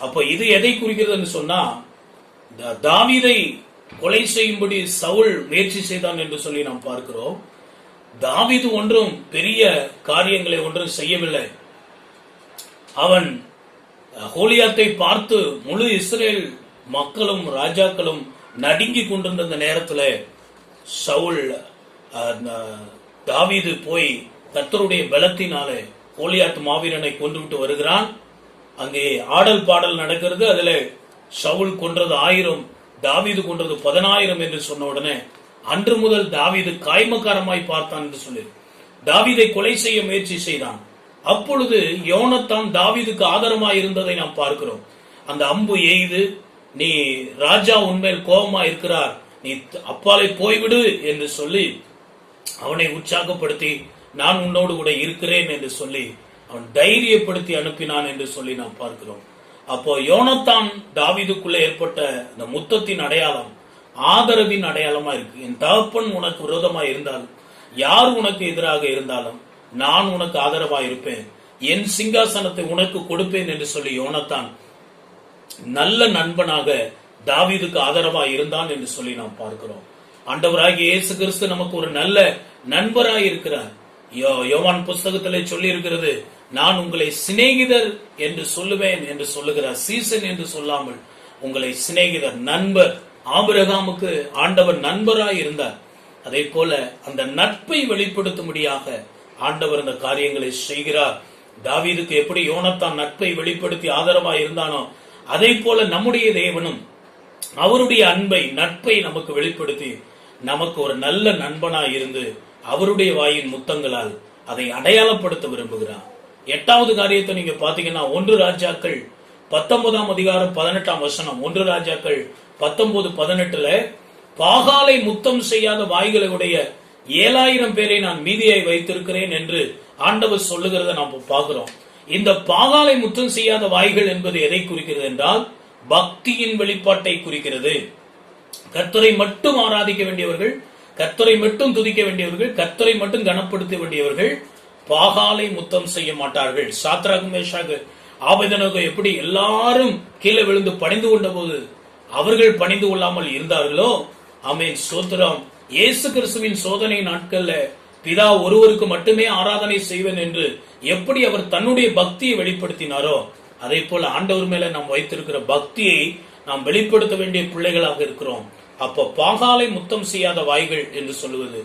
அப்ப இது எதை குறிக்கிறது சொன்னா, தாவீதை கொலை செய்யும்படி சவுல் முயற்சி செய்தான் என்று சொல்லி நாம் பார்க்கிறோம். தாவீது ஒன்றும் பெரிய காரியங்களை ஒன்றும் செய்யவில்லை. அவன் கோலியாத்தை பார்த்து முழு இஸ்ரேல் மக்களும் ராஜாக்களும் நடுங்கி கொண்டிருந்த நேரத்தில் சவுல் தாவீது போய் கர்த்தருடைய பலத்தினாலே கோலியாத் மாவீரனை கொன்றுவிட்டு வருகிறான். அங்கே ஆடல் பாடல் நடக்கிறது. அதுல சவுல் கொன்றது 1000, தாவீது கொன்றது 10000 என்று சொன்ன உடனே அன்று முதல் தாவீது காய்மக்காரமாய் பார்த்தான் என்று சொல்லி தாவீதை கொலை செய்ய முயற்சி செய்தான். அப்பொழுது யோனத்தான் தாவீதுக்கு ஆதரமாய் இருந்ததை நாம் பார்க்கிறோம். அந்த அம்பு எய்து, நீ ராஜா உன்மேல் கோபமா இருக்கிறார், நீ அப்பாலை போய்விடு என்று சொல்லி அவனை உற்சாகப்படுத்தி, நான் உன்னோடு கூட இருக்கிறேன் என்று சொல்லி அவன் தைரியப்படுத்தி அனுப்பினான் என்று சொல்லி நாம் பார்க்கிறோம். அப்போ யோனத்தான் தாவீதுக்குள்ள ஏற்பட்ட இந்த முத்தத்தின் அடையாளம் ஆதரவின் அடையாளமா இருக்கு. என் தகப்பன் உனக்கு விரோதமா இருந்தாலும், யார் உனக்கு எதிராக இருந்தாலும் நான் உனக்கு ஆதரவா இருப்பேன், என் சிங்காசனத்தை உனக்கு கொடுப்பேன் என்று சொல்லி யோனத்தான் நல்ல நண்பனாக தாவீதுக்கு ஆதரவா இருந்தான் என்று சொல்லி நாம் பார்க்கிறோம். ஆண்டவராகிய இயேசு கிறிஸ்து நமக்கு ஒரு நல்ல நண்பராய் இருக்கிறார். யோவான் புஸ்தகத்திலே சொல்லி இருக்கிறது, நான் உங்களை சிநேகிதர் என்று சொல்லுவேன் என்று சொல்லுகிறார். சீசன் என்று சொல்லாமல் உங்களை சிநேகிதர், நண்பர். ஆபிரகாமுக்கு ஆண்டவர் நண்பராய் இருந்தார். அதே போல அந்த நட்பை வெளிப்படுத்தும்படியாக ஆண்டவர் அந்த காரியங்களை செய்கிறார். தாவீதுக்கு எப்படி யோனத்தான் நட்பை வெளிப்படுத்தி ஆதரவாய் இருந்தானோ, அதே போல நம்முடைய தேவனும் அவருடைய அன்பை நட்பை நமக்கு வெளிப்படுத்தி நமக்கு ஒரு நல்ல நண்பனாய் இருந்து அவருடைய வாயின் முத்தங்களால் அதை அடையாளப்படுத்த விரும்புகிறார். 8வது காரியத்தை நீங்க பாத்தீங்கன்னா 1 ராஜாக்கள் 19ஆம் அதிகாரம் 18ஆம் வசனம், 1 ராஜாக்கள் 19:18 பாகாலை முத்தம் செய்யாத வாய்களை உடைய 7000 பேரை நான் மீதியாய் வைத்திருக்கிறேன் என்று ஆண்டவர் சொல்லுகிறத நாம் பார்க்கிறோம். இந்த பாகாலை முத்தம் செய்யாத வாய்கள் என்பது எதை குறிக்கிறது என்றால் பக்தியின் வெளிப்பாட்டை குறிக்கிறது. கர்த்தரை மட்டும் ஆராதிக்க வேண்டியவர்கள், கர்த்தரை மட்டும் துதிக்க வேண்டியவர்கள், கர்த்தரை மட்டும் கனப்படுத்த வேண்டியவர்கள் பாகாலை முத்தம் செய்ய மாட்டார்கள். சாத்ராக் மேஷாக் ஆபேத்நேகோ எப்படி எல்லாரும் கீழே விழுந்து பணிந்து கொண்ட போது அவர்கள் பணிந்து கொள்ளாமல் இருந்தார்களோ, ஆமென் ஸ்தோத்திரம், இயேசு கிறிஸ்துவின் சோதனை நாட்கள்ல பிதா ஒருவருக்கு மட்டுமே ஆராதனை செய்வேன் என்று எப்படி அவர் தன்னுடைய பக்தியை வெளிப்படுத்தினாரோ, அதே போல ஆண்டவர் மேல நாம் வைத்திருக்கிற பக்தியை நாம் வெளிப்படுத்த வேண்டிய பிள்ளைகளாக இருக்கிறோம். அப்ப பாகாலை முத்தம் செய்யாத வாய்கள் என்று சொல்லுவது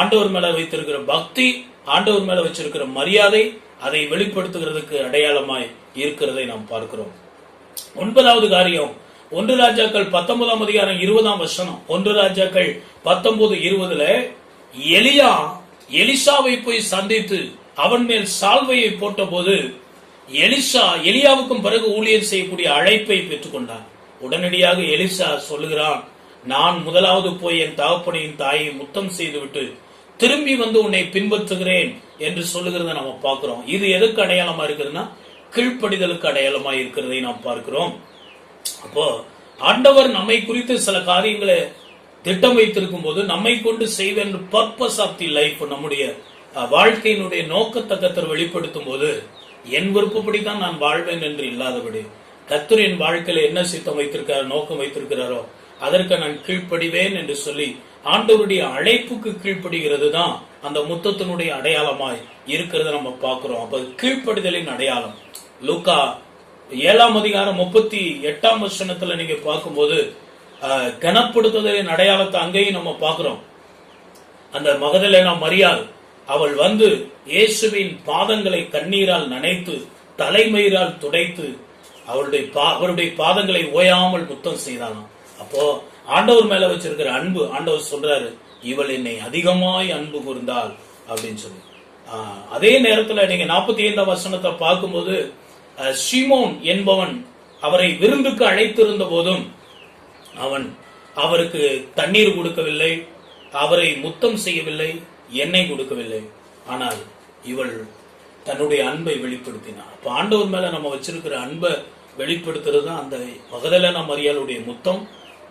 ஆண்டவர் மேல வைத்திருக்கிற பக்தி, ஆண்டவர் மேல வச்சிருக்கிற மரியாதை, அதை வெளிப்படுத்துகிறதுக்கு அடையாளமாய் இருக்கிறதை நாம் பார்க்கிறோம். 9வது காரியம் 1 ராஜாக்கள் 19ஆம் அதிகாரம் 20ஆம் வசனம், 1 ராஜாக்கள் 19:20 எலியா எலிசாவை போய் சந்தித்து அவன் மேல் சால்வையை போட்ட போது எலியாவுக்கும் பிறகு ஊழியர் செய்யக்கூடிய அழைப்பை பெற்றுக்கொண்டான். உடனடியாக எலிசா சொல்லுகிறான், நான் முதலாவது போய் என் தகப்பனையும் தாயை முத்தம் செய்துவிட்டு திரும்பி வந்து உன்னை பின்பற்றுகிறேன் என்று சொல்லுகிறத நம்ம பார்க்கிறோம். இது எதுக்கு அடையாளமா இருக்குதுன்னா கீழ்ப்படிதலுக்கு அடையாளமா இருக்கிறதை நாம் பார்க்கிறோம். அப்போ ஆண்டவர் நம்மை குறித்து சில காரியங்களை திட்டம் வைத்திருக்கும் போது நம்மை கொண்டு செய்வேன் பர்பஸ் ஆஃப் தி லைஃப், நம்முடைய வாழ்க்கையினுடைய நோக்கத்தை கர்த்தர் வெளிப்படுத்தும் போது என் விருப்பப்படிதான் நான் வாழ்வேன் என்று இல்லாதபடி கர்த்தர் என் வாழ்க்கையில என்ன சித்தம் வைத்திருக்காரோ, நோக்கம் வைத்திருக்கிறாரோ அதற்கு நான் கீழ்ப்படிவேன் என்று சொல்லி ஆண்டவருடைய அழைப்புக்கு கீழ்ப்படுகிறது தான் அந்த முத்தத்தினுடைய அடையாளமாய் இருக்கிறத நம்ம பார்க்கிறோம். அப்ப கீழ்ப்படிதலின் அடையாளம் லூக்கா 7ஆம் அதிகாரம் 38ஆம் வசனத்துல நீங்க பார்க்கும்போது கனப்படுத்துதலின் அடையாளத்தை அங்கேயும் நம்ம பார்க்கிறோம். அந்த மகதலேனா மரியாள் அவள் வந்து இயேசுவின் பாதங்களை கண்ணீரால் நனைத்து தலைமயிரால் துடைத்து அவருடைய பாதங்களை ஓயாமல் முத்தம் செய்தாலாம். அப்போ ஆண்டவர் மேல வச்சிருக்கிற அன்பு, ஆண்டவர் சொல்றாரு, இவள் என்னை அதிகமாய் அன்பு கூர்ந்தாள் அப்படின்னு சொல்லி. அதே நேரத்துல நீங்க 45ஆம் வசனத்தை பார்க்கும்போது சீமோன் என்பவன் அவரை விருந்துக்கு அழைத்திருந்த போதும் அவருக்கு தண்ணீர் கொடுக்கவில்லை, அவரை முத்தம் செய்யவில்லை, எண்ணெய் கொடுக்கவில்லை. ஆனால் இவள் தன்னுடைய அன்பை வெளிப்படுத்தினார். அப்ப ஆண்டவர் மேல நம்ம வச்சிருக்கிற அன்பை வெளிப்படுத்துறது தான் அந்த மகதலேனா மரியாளுடைய முத்தம்.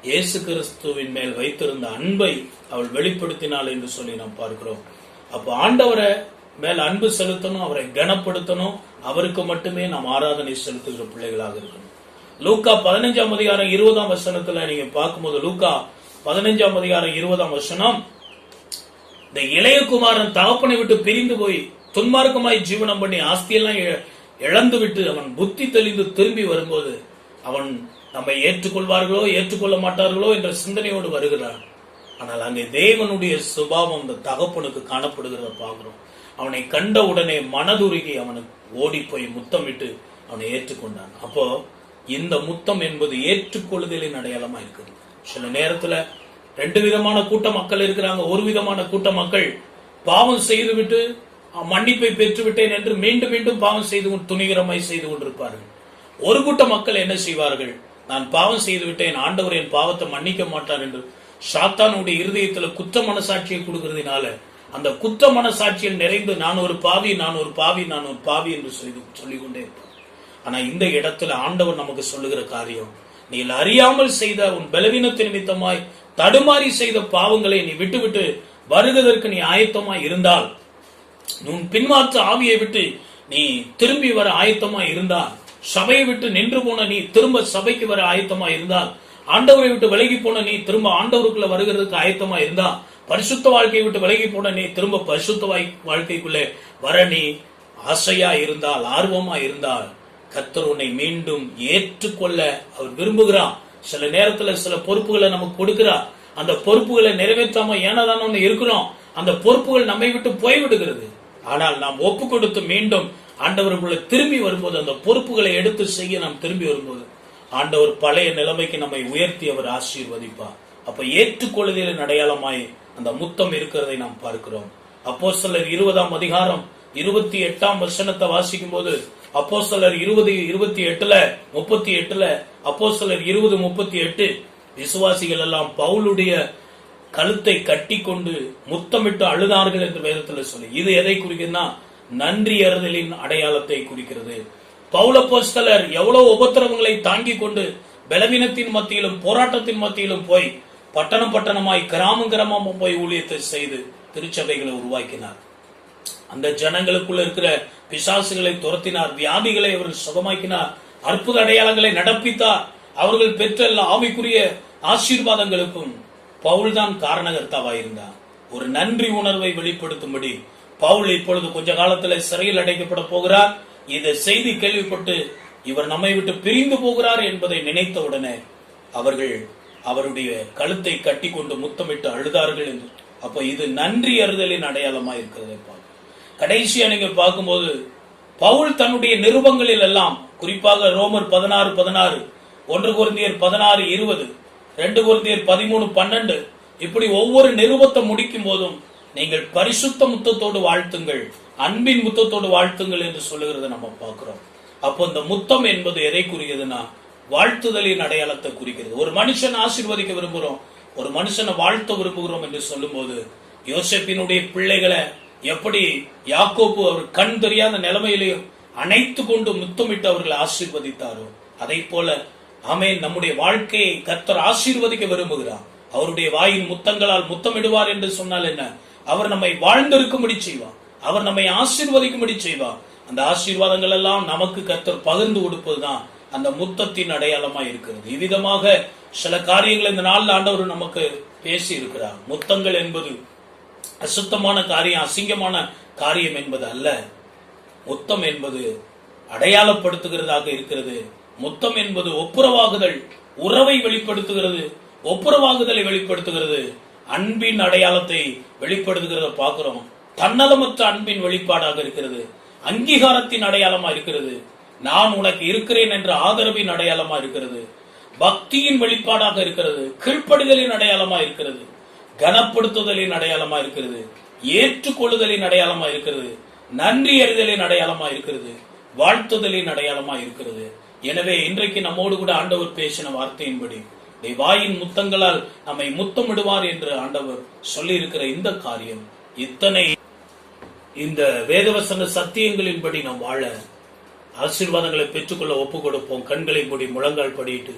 இயேசு கிறிஸ்துவின் மேல் வைத்திருந்த அன்பை அவள் வெளிப்படுத்தினாள் என்று சொல்லி நாம் பார்க்கிறோம். அப்ப ஆண்டவரை மேல் அன்பு செலுத்தணும், அவரை கனப்படுத்தணும், அவருக்கு மட்டுமே நாம் ஆராதனை செலுத்துகிற பிள்ளைகளாக இருக்கணும். லூக்கா 15ஆம் அதிகாரம் 20ஆம் வசனத்துல நீங்க பார்க்கும்போது, லூக்கா 15ஆம் அதிகாரம் 20ஆம் வசனம், இந்த இளைய குமாரன் தகப்பனை விட்டு பிரிந்து போய் துன்மார்க்கமாய் ஜீவனம் பண்ணி ஆஸ்தியெல்லாம் இழந்து விட்டு அவன் புத்தி தெளிந்து திரும்பி வரும்போது அவன் நம்மை ஏற்றுக்கொள்வார்களோ ஏற்றுக்கொள்ள மாட்டார்களோ என்ற சிந்தனையோடு வருகிறான். ஆனால் அங்கே தேவனுடைய சுபாவம் அந்த தகப்பனுக்கு காணப்படுகிறத பார்க்கிறோம். அவனை கண்ட உடனே மனதுருகி அவனுக்கு ஓடி போய் முத்தமிட்டு அவனை ஏற்றுக்கொண்டான். அப்போ இந்த முத்தம் என்பது ஏற்றுக்கொள்ளுதலின் அடையாளமா இருக்குது. சில நேரத்துல 2 விதமான கூட்ட மக்கள் இருக்கிறாங்க. ஒரு விதமான கூட்ட மக்கள் பாவம் செய்துவிட்டு மன்னிப்பை பெற்றுவிட்டேன் என்று மீண்டும் மீண்டும் பாவம் செய்து துணிகரமாய் செய்து கொண்டிருப்பார்கள். ஒரு கூட்ட மக்கள் என்ன செய்வார்கள், நான் பாவம் செய்து விட்டேன், ஆண்டவர் என் பாவத்தை மன்னிக்க மாட்டார் என்று சாத்தானுடைய இருதயத்துல குற்ற மனசாட்சியை கொடுக்கிறதுனால அந்த குற்ற மனசாட்சியில் நிறைந்து நான் ஒரு பாவி, நான் ஒரு பாவி, நான் ஒரு பாவி என்று சொல்லிக்கொண்டே இருப்பார். ஆனா இந்த இடத்துல ஆண்டவர் நமக்கு சொல்லுகிற காரியம், நீ அறியாமல் செய்த உன் பலவீனத்தின் நிமித்தமாய் தடுமாறி செய்த பாவங்களை நீ விட்டுவிட்டு வருவதற்கு நீ ஆயத்தமாய் இருந்தால், உன் பின்மாற்ற ஆவியை விட்டு நீ திரும்பி வர ஆயத்தமாய் இருந்தால், சபையை விட்டு நின்று போன நீ திரும்ப சபைக்கு வர ஆயத்தமா இருந்தால், ஆண்டவரை விட்டு விலகி போன நீ திரும்ப ஆண்டவருக்குள்ள வருகிறதுக்கு ஆயத்தமா இருந்தா, பரிசுத்த வாழ்க்கையை விட்டு விலகி போன நீ திரும்ப பரிசுத்த வாழ்க்கைக்குள்ளே வர நீ ஆசையா இருந்தால், ஆர்வமா இருந்தால், கர்த்தர் உன்னை மீண்டும் ஏற்றுக்கொள்ள அவர் விரும்புகிறார். சில நேரத்துல சில பொறுப்புகளை நமக்கு கொடுக்கிறார். அந்த பொறுப்புகளை நிறைவேற்றாம ஏனதான ஒண்ணு இருக்கிறோம், அந்த பொறுப்புகள் நம்மை விட்டு போய்விடுகிறது. ஆனால் நாம் ஒப்பு கொடுத்து மீண்டும் ஆண்டவருக்குள்ள திரும்பி வரும்போது, அந்த பொறுப்புகளை எடுத்து செய்ய நாம் திரும்பி வரும்போது ஆண்டவர் பழைய நிலைமைக்கு நம்மை உயர்த்தி அவர் ஆசீர்வதிப்பார். அப்ப ஏற்றுக்கொள்ளுதலின் அடையாளமாய் அந்த முத்தம் இருக்கிறதை நாம் பார்க்கிறோம். அப்போஸ்தலர் 20ஆம் அதிகாரம் 28ஆம் வசனத்தை வாசிக்கும் போது, அப்போஸ்தலர் 20:28 அப்போஸ்தலர் 20:38 விசுவாசிகள் எல்லாம் பவுலுடைய கழுத்தை கட்டி கொண்டு முத்தமிட்டு அழுதார்கள் என்று வேதத்தில் சொல்லி, இது எதை குறிக்குதுன்னா நன்றி அறிதலின் அடையாளத்தை குறிக்கிறது. பவுல் அப்போஸ்தலர் எவ்வளவு உபத்திரவங்களை தாங்கி கொண்டு பலவீனத்தின் மத்தியிலும் போராட்டத்தின் மத்தியிலும் போய் பட்டணமாய் கிராமம் போய் ஊழியத்தை செய்து திருச்சபைகளை உருவாக்கினார். அந்த ஜனங்களுக்குள்ள இருக்கிற பிசாசுகளை துரத்தினார், வியாதிகளை அவர்கள் சுகமாக்கினார், அற்புத அடையாளங்களை நடப்பித்தார். அவர்கள் பெற்ற ஆவிக்குரிய ஆசீர்வாதங்களுக்கும் பவுல் தான் காரணகர்த்தாவாயிருந்தார். ஒரு நன்றி உணர்வை வெளிப்படுத்தும்படி பவுல் இப்பொழுது கொஞ்ச காலத்துல சிறையில் அடைக்கப்பட போகிறார். இந்த செய்தி கேள்விப்பட்டு இவர் நம்மை விட்டு பிரிந்து போகிறார் என்பதை நினைத்த உடனே அவர்கள் அவருடைய கழுத்தை கட்டி கொண்டு முத்தமிட்டு அழுதார்கள் என்று. அப்ப இது நன்றி அறிதலின் அடையாளமா இருக்கிறதை பார்க்க. கடைசியா நீங்க பார்க்கும்போது பவுல் தன்னுடைய நிருபங்களில் எல்லாம், குறிப்பாக ரோமர் 16:16, 1 கொரிந்தியர் 16:20, 2 கொரிந்தியர் 13:12, இப்படி ஒவ்வொரு நிருபத்தை முடிக்கும் போதும் நீங்கள் பரிசுத்த முத்தத்தோடு வாழ்த்துங்கள், அன்பின் முத்தத்தோடு வாழ்த்துங்கள் என்று சொல்லுகிறத நம்ம பார்க்கிறோம். அப்போ இந்த முத்தம் என்பது எதை குறிக்கிறதுனா வாழ்த்துதலின் அடையாளத்தை குறிக்கிறது. ஒரு மனுஷன் ஆசீர்வதிக்க விரும்புகிறோம், ஒரு மனுஷனை வாழ்த்த விரும்புகிறோம் என்று சொல்லும் போது, யோசேப்பினுடைய பிள்ளைகளை எப்படி யாக்கோபு அவர் கண் தெரியாத நிலைமையிலையும் அணைத்து கொண்டு முத்தமிட்டு அவர்களை ஆசீர்வதித்தாரோ, அதை போல ஆமென் நம்முடைய வாழ்க்கையை கர்த்தர் ஆசீர்வதிக்க விரும்புகிறார். அவருடைய வாயின் முத்தங்களால் முத்தமிடுவார் என்று சொன்னால் என்ன? அவர் நம்மை வாழ்ந்திருக்கும்படி செய்வார், அவர் நம்மை ஆசீர்வதிக்கும்படி செய்வார். அந்த ஆசீர்வாதங்கள் எல்லாம் நமக்கு கர்த்தர் பகிர்ந்து கொடுப்பதுதான் அந்த முத்தத்தின் அடையாளமா இருக்கிறது. இவ்விதமாக சில காரியங்கள் இந்த நாள் ஆண்டவர் நமக்கு பேசி இருக்கிறார். முத்தங்கள் என்பது அசுத்தமான காரியம், அசிங்கமான காரியம் என்பது அல்ல. முத்தம் என்பது அடையாளப்படுத்துகிறதாக இருக்கிறது. முத்தம் என்பது ஒப்புரவாகுதல், உறவை வெளிப்படுத்துகிறது, ஒப்புரவாகுதலை வெளிப்படுத்துகிறது, அன்பின் அடையாளத்தை வெளிப்படுத்துகிறத பார்க்கிறோம். தன்னலமற்ற அன்பின் வெளிப்பாடாக இருக்கிறது, அங்கீகாரத்தின் அடையாளமா இருக்கிறது, நான் உனக்கு இருக்கிறேன் என்ற ஆதரவின் அடையாளமா இருக்கிறது, பக்தியின் வெளிப்பாடாக இருக்கிறது, கீழ்ப்படுதலின் அடையாளமா இருக்கிறது, கனப்படுத்துதலின் அடையாளமா இருக்கிறது, ஏற்றுக்கொள்ளுதலின் அடையாளமா இருக்கிறது, நன்றி அறிதலின் அடையாளமா இருக்கிறது, வாழ்த்துதலின் அடையாளமா இருக்கிறது. எனவே இன்றைக்கு நம்மோடு கூட ஆண்டவர் பேசின வார்த்தையின்படி வாயின் முத்தங்களால் நம்மை முத்தமிடுவார் என்று ஆண்டவர் சொல்லி இருக்கிற இந்த காரியம், இத்தனை இந்த வேதவசன சத்தியங்களின்படி நாம் வாழ ஆசீர்வாதங்களை பெற்றுக்கொள்ள ஒப்பு கொடுப்போம். கண்களை மூடி முழங்கால் படிட்டு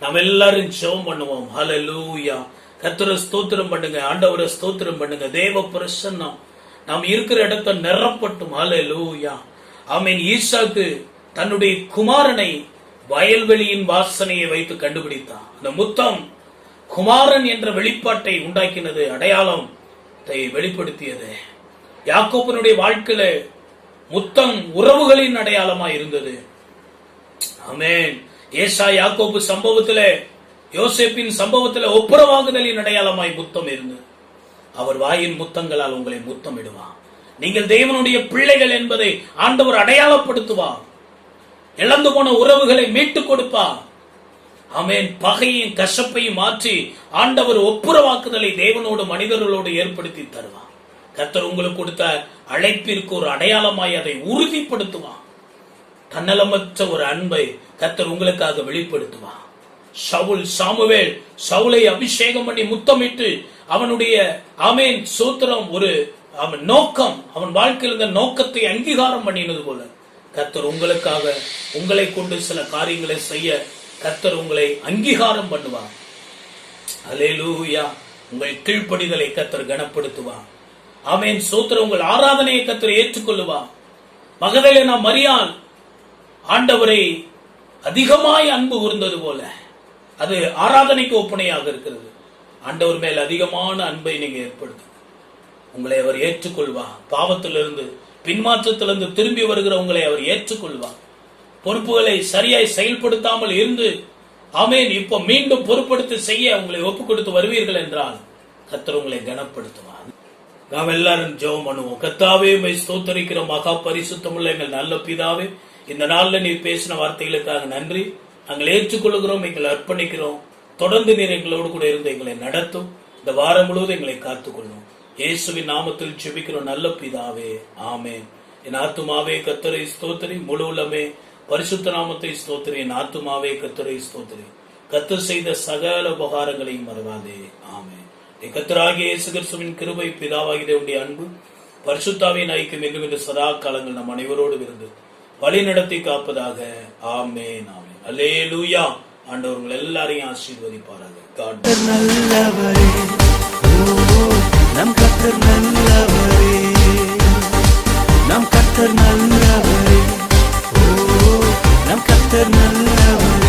நாம் எல்லாரும் ஜெபம் பண்ணுவோம். ஹல்லேலூயா. கர்த்தரை ஸ்தோத்திரம் பண்ணுங்க, ஆண்டவரை ஸ்தோத்திரம் பண்ணுங்க. தேவ பிரசன்னம் நாம் இருக்கிற இடத்தை நிரப்பட்டும். ஹல்லேலூயா. ஆமென். ஈசாக்கு தன்னுடைய குமாரனை வயல்வெளியின் வாசனையை வைத்து கண்டுபிடித்தான். அந்த முத்தம் குமாரன் என்ற வெளிப்பாட்டை உண்டாக்கினது, அடையாளத்தை வெளிப்படுத்தியது. யாக்கோபனுடைய வாழ்க்கையில முத்தம் உறவுகளின் அடையாளமா இருந்தது. ஆமென். ஏசா யாக்கோபு சம்பவத்திலே, யோசேப்பின் சம்பவத்திலே ஒப்புரவாகுதலின் அடையாளமாய் முத்தம் இருந்தது. அவர் வாயின் முத்தங்களால் உங்களை முத்தமிடுவார். நீங்கள் தேவனுடைய பிள்ளைகள் என்பதை ஆண்டவர் அடையாளப்படுத்துவார். இழந்து போன உறவுகளை மீட்டுக் கொடுப்பார். ஆமென். பகையின் கசப்பையும் மாற்றி ஆண்டவர் ஒப்புரவாக்குதலை தேவனோடு மனிதர்களோடு ஏற்படுத்தி தருவார். கர்த்தர் உங்களுக்கு கொடுத்த அழைப்பிற்கு ஒரு அடையாளமாய் அதை உறுதிப்படுத்துவார். தன்னலமற்ற ஒரு அன்பை கர்த்தர் உங்களுக்காக வெளிப்படுத்துவார். சாமுவேல் சவுலை அபிஷேகம் பண்ணி முத்தமிட்டு அவனுடைய ஆமென் சூத்திரம் ஒரு அவன் நோக்கம், அவன் வாழ்க்கையில் இருந்த நோக்கத்தை அங்கீகாரம் பண்ணினது போல கர்த்தர் உங்களுக்காக உங்களை கொண்டு சில காரியங்களை செய்ய கர்த்தர் உங்களை அங்கீகாரம் பண்ணுவார். அல்லேலூயா. உங்கள் கீழ்ப்படிதலை கர்த்தர் கனப்படுத்துவார். ஆமென். சோத்திரம். உங்கள் ஆராதனையை கர்த்தர் ஏற்றுக்கொள்ளுவார். மகதலேனா மரியாள் ஆண்டவரை அதிகமாய் அன்பு கூர்ந்தது போல அது ஆராதனைக்கு ஒப்பனையாக இருக்கிறது. ஆண்டவர் மேல் அதிகமான அன்பை நீங்க ஏற்படுத்தும். உங்களை அவர் ஏற்றுக்கொள்வார். பாவத்திலிருந்து பின்மாற்றத்திலிருந்து திரும்பி வருகிற உங்களை அவர் ஏற்றுக்கொள்வார். பொறுப்புகளை சரியாய் செயல்படுத்தாமல் இருந்து ஆமென் இப்ப மீண்டும் பொறுப்படுத்தி செய்ய உங்களை ஒப்பு கொடுத்து வருவீர்கள் என்றால் கர்த்தர் உங்களை கனப்படுத்துவார். நாம் எல்லாரும் ஜெபம் பண்ணுவோம். கர்த்தாவே, உம்மை ஸ்தோத்திரிக்கிறோம். மகா பரிசுத்தமுள்ள எங்கள் நல்ல பிதாவே, இந்த நாள்ல நீர் பேசின வார்த்தைகளுக்காக நன்றி. நாங்கள் ஏற்றுக்கொள்கிறோம், எங்களை அர்ப்பணிக்கிறோம். தொடர்ந்து நீர் எங்களோடு கூட இருந்து எங்களை நடத்தும். இந்த வாரம் முழுவதும் எங்களை காத்துக்கொள்ளும். இயேசுவின் நாமத்தில் ஜெபிக்கிறோம் நல்ல பிதாவே, ஆமென். என் ஆத்துமாவே கர்த்தரை ஸ்தோத்திரி, முழு உள்ளமே பரிசுத்த நாமத்தை ஸ்தோத்திரி. என் ஆத்துமாவே கர்த்தரை ஸ்தோத்திரி, கர்த்தர் செய்த சகல உபகாரங்களையும் மறவாதே, ஆமென். கர்த்தராகிய இயேசு கிறிஸ்துவின் கிருபை, பிதாவாகிய தேவனுடைய அன்பு, பரிசுத்தாவின் ஐக்கியம் என்றும் இந்த சதா காலங்கள் நம் அனைவரோடு இருந்து வழி நடத்தி காப்பதாக, ஆமென், ஆமென். அல்லேலூயா. ஆண்டவர் உங்கள் எல்லாரையும் ஆசீர்வதிப்பாராக. நல்லவரே, நம் கர்த்தர் நல்லவரே, நம் கர்த்தர் நல்லவரே, நம் கர்த்தர் நல்லவரே.